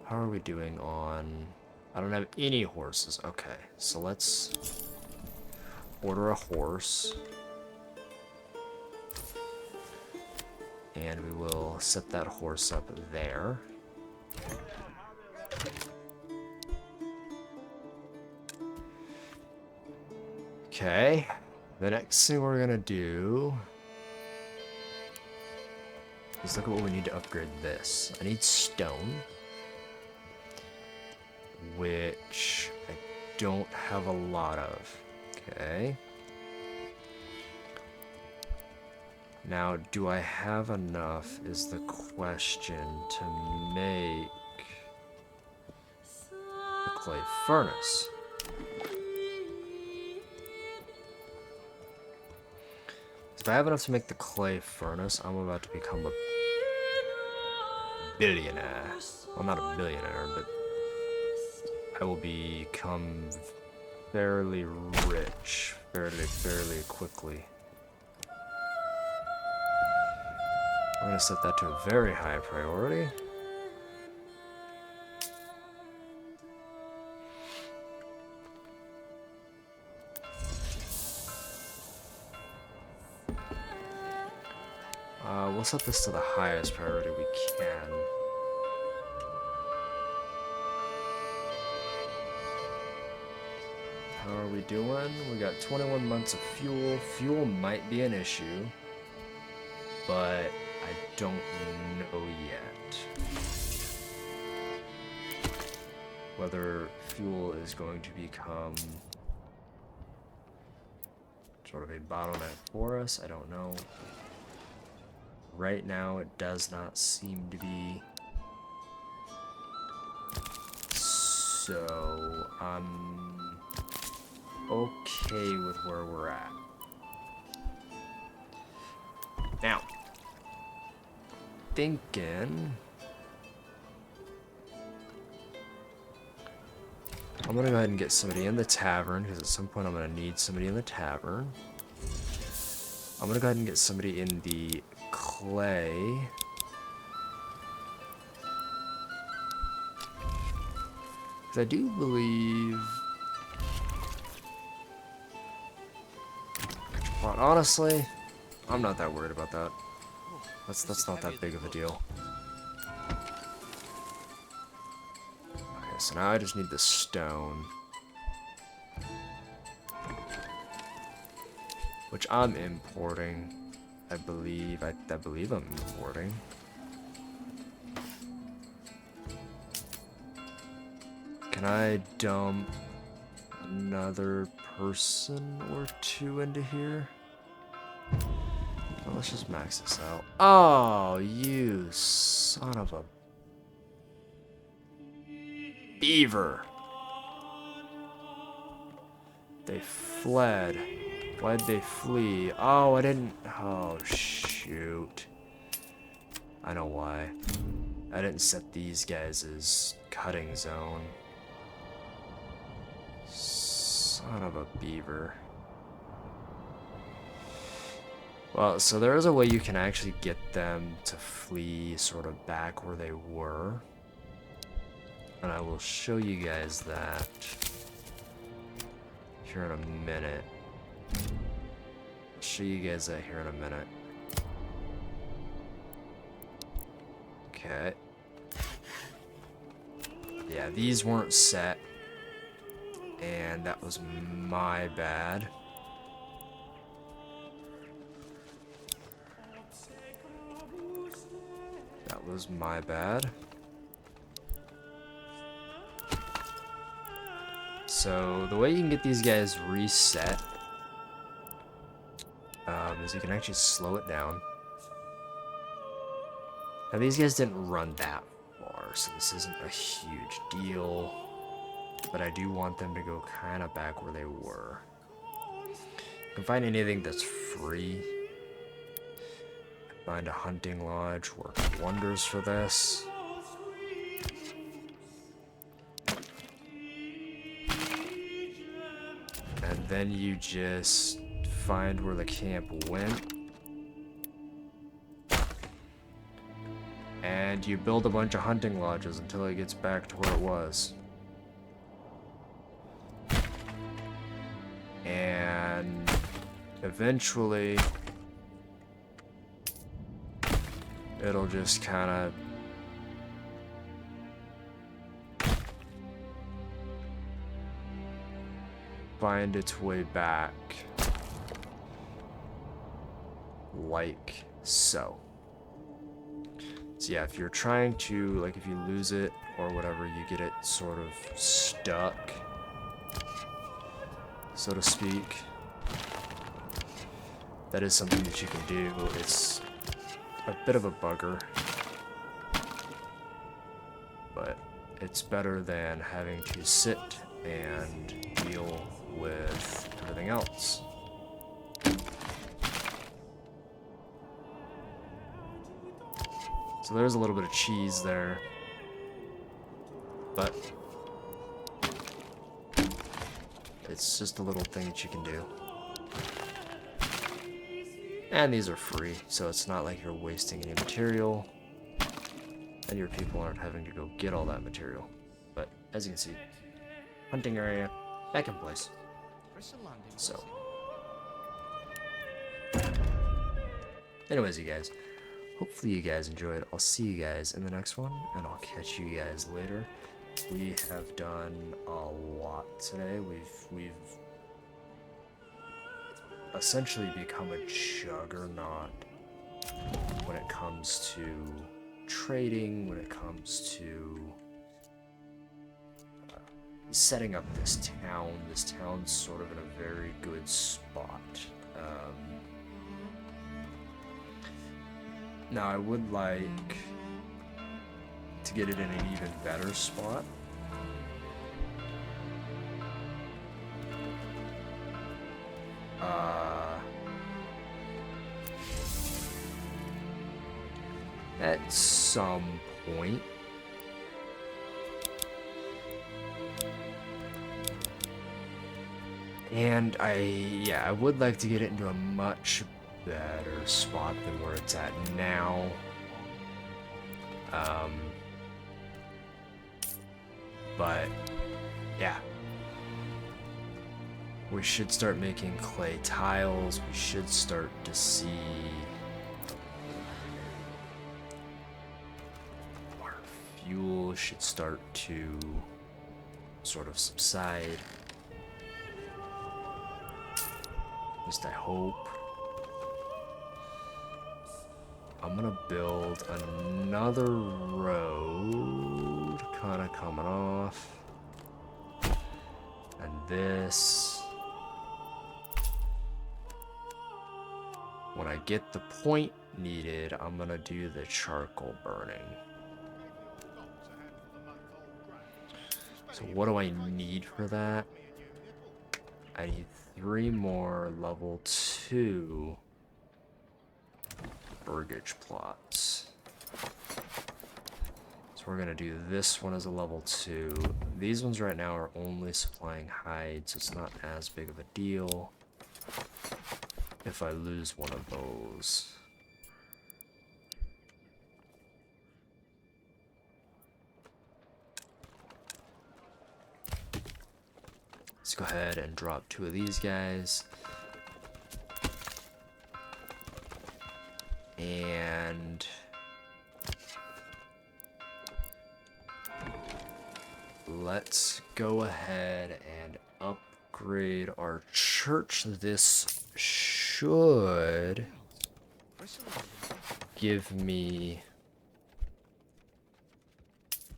How are we doing on... I don't have any horses. Okay, so let's order a horse. And we will set that horse up there. Okay, the next thing we're gonna do is look at what we need to upgrade this. I need stone, which I don't have a lot of. Okay. Now, do I have enough is the question to make the clay furnace. If I have enough to make the clay furnace, I'm about to become a billionaire. Well, not a billionaire, but I will become fairly rich fairly quickly. I'm going to set that to a very high priority. We'll set this to the highest priority we can. How are we doing? We got 21 months of fuel. Fuel might be an issue, but I don't know yet whether fuel is going to become sort of a bottleneck for us. I don't know. Right now, it does not seem to be. So, I'm okay with where we're at. Now, thinking I'm gonna go ahead and get somebody in the tavern, because at some point I'm gonna need somebody in the tavern. I'm gonna go ahead and get somebody in the clay. Because I do believe... But honestly, I'm not that worried about that. That's not that big of a deal. Okay, so now I just need the stone. Which I'm importing. I believe I'm importing. Can I dump another person or two into here? Well, let's just max this out. Oh, you son of a beaver. They fled. Why'd they flee? Oh, I didn't... Oh, shoot. I know why. I didn't set these guys as cutting zone. Son of a beaver. Well, so there is a way you can actually get them to flee sort of back where they were. And I will show you guys that here in a minute. I'll show you guys that here in a minute. Okay. Yeah, these weren't set. And that was my bad. That was my bad. So the way you can get these guys reset is you can actually slow it down. Now these guys didn't run that far, so this isn't a huge deal. But I do want them to go kind of back where they were. You can find anything that's free. Find a hunting lodge, work wonders for this. And then you just find where the camp went. And you build a bunch of hunting lodges until it gets back to where it was. And eventually it'll just kind of find its way back like so. So yeah, if you're trying to, like, if you lose it or whatever, you get it sort of stuck, so to speak. That is something that you can do. It's a bit of a bugger, but it's better than having to sit and deal with everything else. So there's a little bit of cheese there, but it's just a little thing that you can do. And these are free, so it's not like you're wasting any material, and your people aren't having to go get all that material. But as you can see, hunting area back in place. So, anyways, you guys, hopefully you guys enjoyed. I'll see you guys in the next one, and I'll catch you guys later. We have done a lot today. We've essentially become a juggernaut when it comes to trading, when it comes to setting up this town. This town's sort of in a very good spot. Now I would like to get it in an even better spot. At some point. And I would like to get it into a much better spot than where it's at now. But yeah, we should start making clay tiles. We should start to see our fuel should start to sort of subside. At least I hope. I'm gonna build another road, kind of coming off. And this. When I get the point needed, I'm gonna do the charcoal burning. So what do I need for that? I need 3 more level 2 burgage plots. So we're gonna do this one as a level 2. These ones right now are only supplying hides, so it's not as big of a deal if I lose one of those. Let's go ahead and drop 2 of these guys. And let's go ahead and upgrade our church. This should give me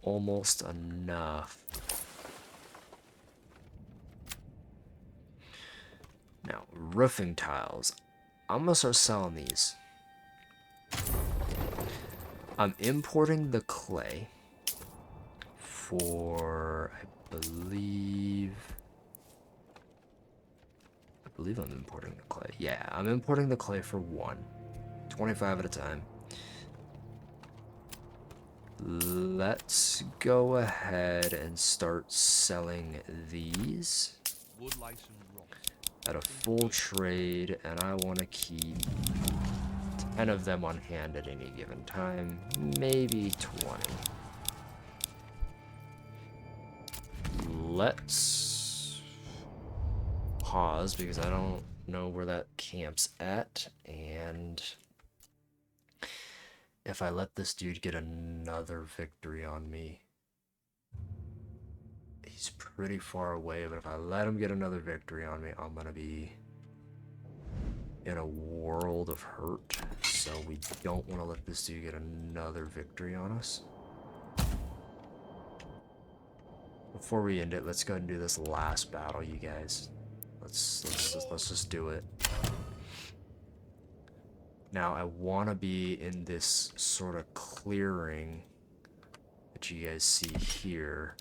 almost enough. Now, roofing tiles. I'm gonna start selling these. I'm importing the clay for, I believe I'm importing the clay. Yeah, I'm importing the clay for 1. 25 at a time. Let's go ahead and start selling these at a full trade, and I want to keep 10 of them on hand at any given time, maybe 20. Let's pause because I don't know where that camp's at, and if I let this dude get another victory on me, he's pretty far away, but if I let him get another victory on me, I'm gonna be in a world of hurt. So we don't want to let this dude get another victory on us. Before we end it, let's go ahead and do this last battle, you guys. Let's just do it. Now I want to be in this sort of clearing that you guys see here.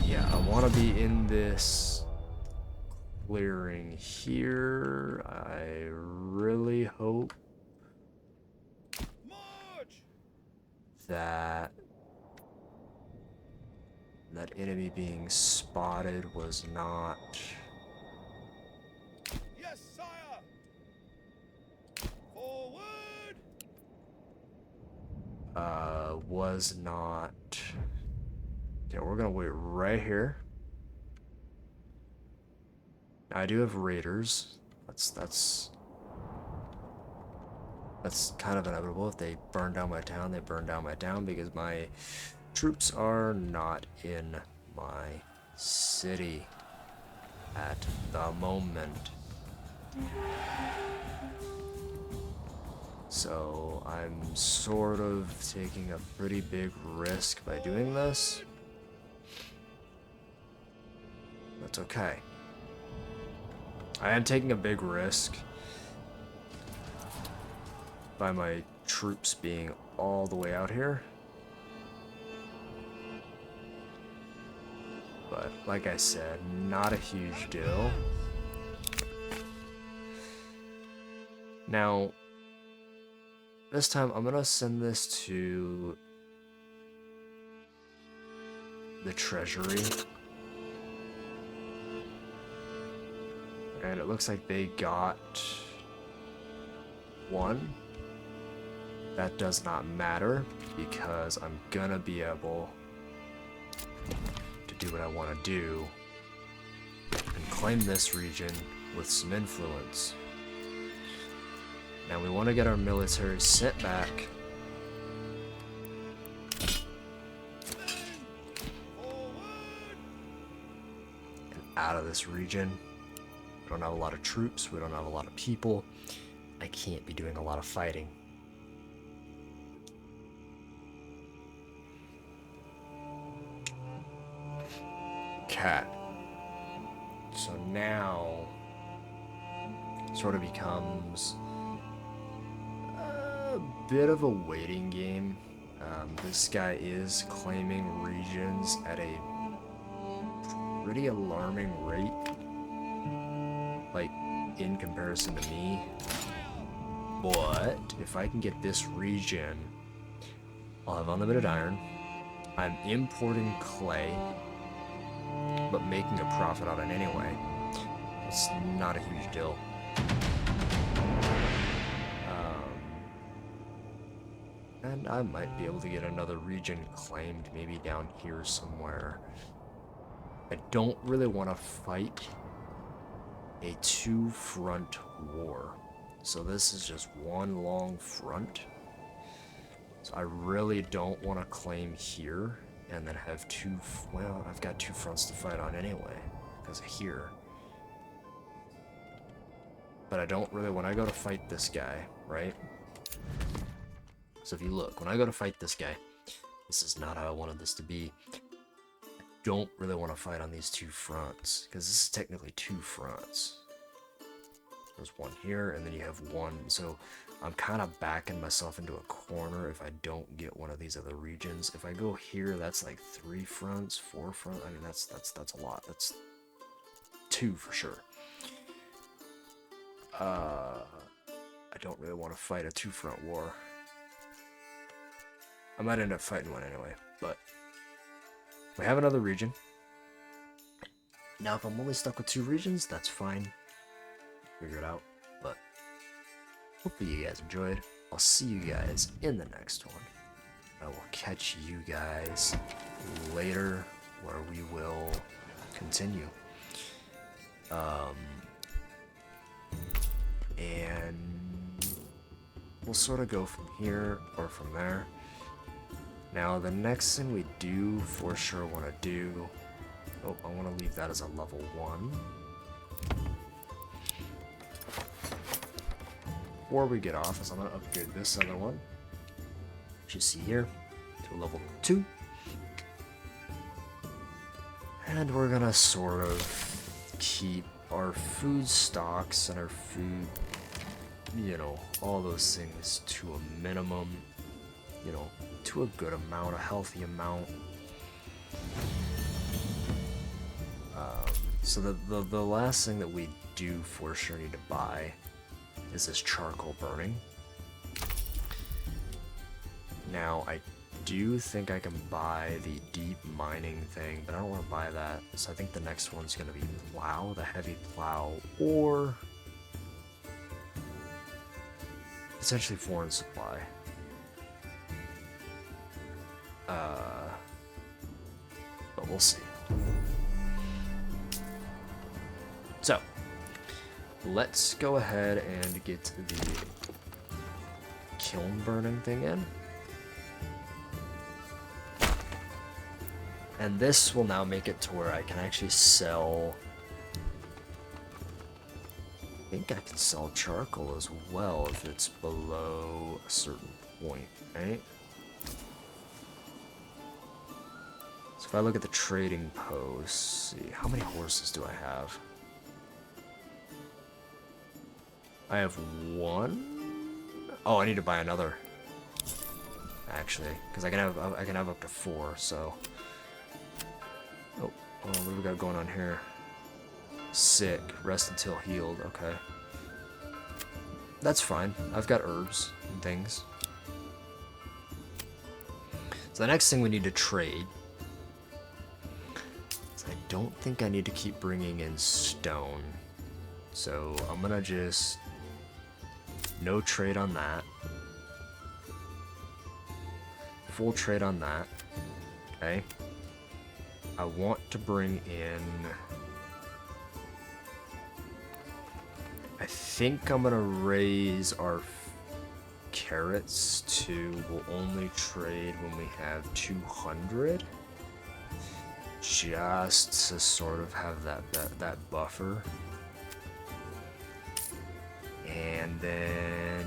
Yeah, I want to be in this clearing here. I really hope that that enemy being spotted was not was not. Okay, we're gonna wait right here. Now, I do have raiders. That's kind of inevitable. If they burn down my town, they burn down my town because my troops are not in my city at the moment. So I'm sort of taking a pretty big risk by doing this. That's okay. I am taking a big risk by my troops being all the way out here. But like I said, not a huge deal. Now, this time I'm gonna send this to the treasury And it looks like they got 1. That does not matter because I'm gonna be able to do what I want to do and claim this region with some influence. Now we want to get our military sent back. And out of this region. We don't have a lot of troops, we don't have a lot of people. I can't be doing a lot of fighting. Cat. So now sort of becomes a bit of a waiting game. This guy is claiming regions at a pretty alarming rate, like in comparison to me. But if I can get this region, I'll have unlimited iron. I'm importing clay, but making a profit on it anyway. It's not a huge deal. And I might be able to get another region claimed, maybe down here somewhere. I don't really want to fight a 2-front war. So this is just one long front. So I really don't want to claim here and then have well, I've got 2 fronts to fight on anyway, because of here. But I don't really, when I go to fight this guy, right? So if you look, when I go to fight this guy, this is not how I wanted this to be. I don't really want to fight on these 2 fronts, because this is technically 2 fronts. There's one here, and then you have one, so I'm kind of backing myself into a corner if I don't get one of these other regions. If I go here, that's like 3 fronts, 4 fronts. I mean, that's a lot. That's 2 for sure. I don't really want to fight a 2-front war. I might end up fighting one anyway, but we have another region. Now, if I'm only stuck with 2 regions, that's fine. Figure it out, but hopefully you guys enjoyed. I'll see you guys in the next one. I will catch you guys later, where we will continue. And we'll sort of go from here or from there. Now, the next thing we do for sure want to do... Oh, I want to leave that as a level 1. Before we get off, is I'm going to upgrade this other one, which you see here, to a level 2. And we're going to sort of keep our food stocks and our food, you know, all those things to a minimum, you know, to a good amount, a healthy amount. So the last thing that we do for sure need to buy is this charcoal burning. Now, I do think I can buy the deep mining thing, but I don't want to buy that. So I think the next one's going to be plow, the heavy plow, or essentially foreign supply. But we'll see. So, let's go ahead and get the kiln burning thing in. And this will now make it to where I can actually sell... I think I can sell charcoal as well if it's below a certain point, right? So if I look at the trading posts, see, how many horses do I have? I have 1. Oh, I need to buy another. Actually, because I can have up to 4. So, oh, what do we got going on here? Sick. Rest until healed. Okay, that's fine. I've got herbs and things. So the next thing we need to trade. I don't think I need to keep bringing in stone So I'm gonna just no trade on that. Full trade on that. Okay. I want to bring in... I think I'm gonna raise our carrots to we'll only trade when we have 200. Just to sort of have that buffer. And then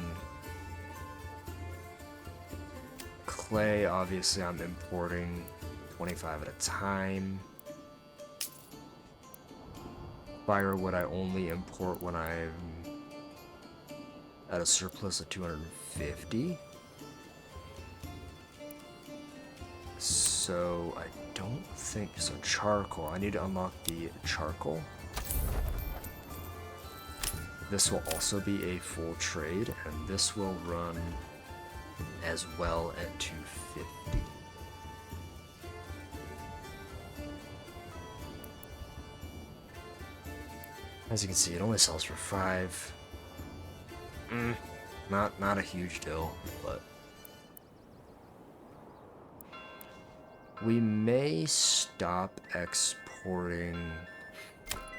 clay, obviously I'm importing 25 at a time. Firewood I only import when I'm at a surplus of 250. So I don't think so. Charcoal. I need to unlock the charcoal. This will also be a full trade, and this will run as well at 250. As you can see, it only sells for 5. Not a huge deal, but we may stop exporting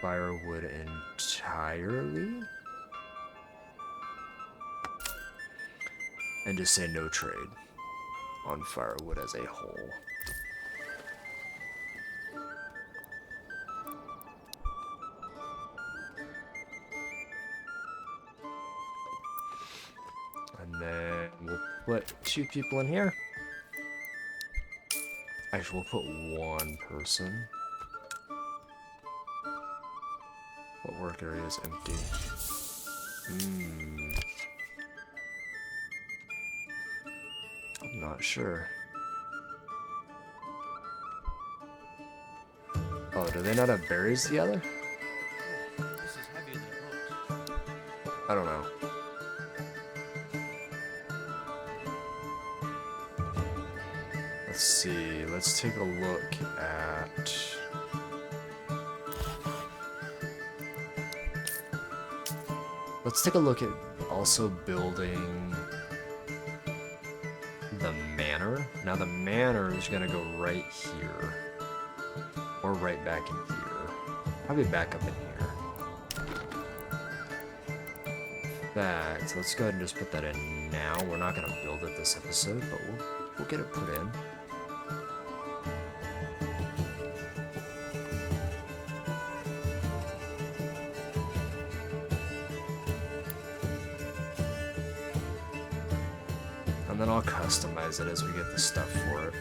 firewood entirely and just say no trade on firewood as a whole. And then we'll put 2 people in here. Actually, we'll put 1 person. What work area is empty? I'm not sure. Oh, do they not have berries together? This is heavier than it looks. I don't know. Let's see. Let's take a look at... Let's take a look at also building the manor. Now the manor is gonna go right here. Or right back in here. Probably back up in here. In fact, let's go ahead and just put that in now. We're not gonna build it this episode, but we'll get it put in. And then I'll customize it as we get the stuff for it.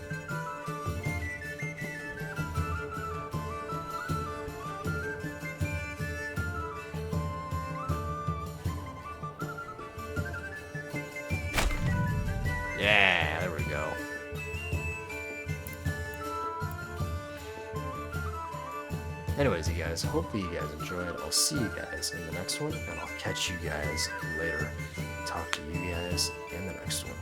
Yeah, there we go. Anyways, you guys, hopefully you guys enjoyed. I'll see you guys in the next one, and I'll catch you guys later. Talk to you guys in the next one.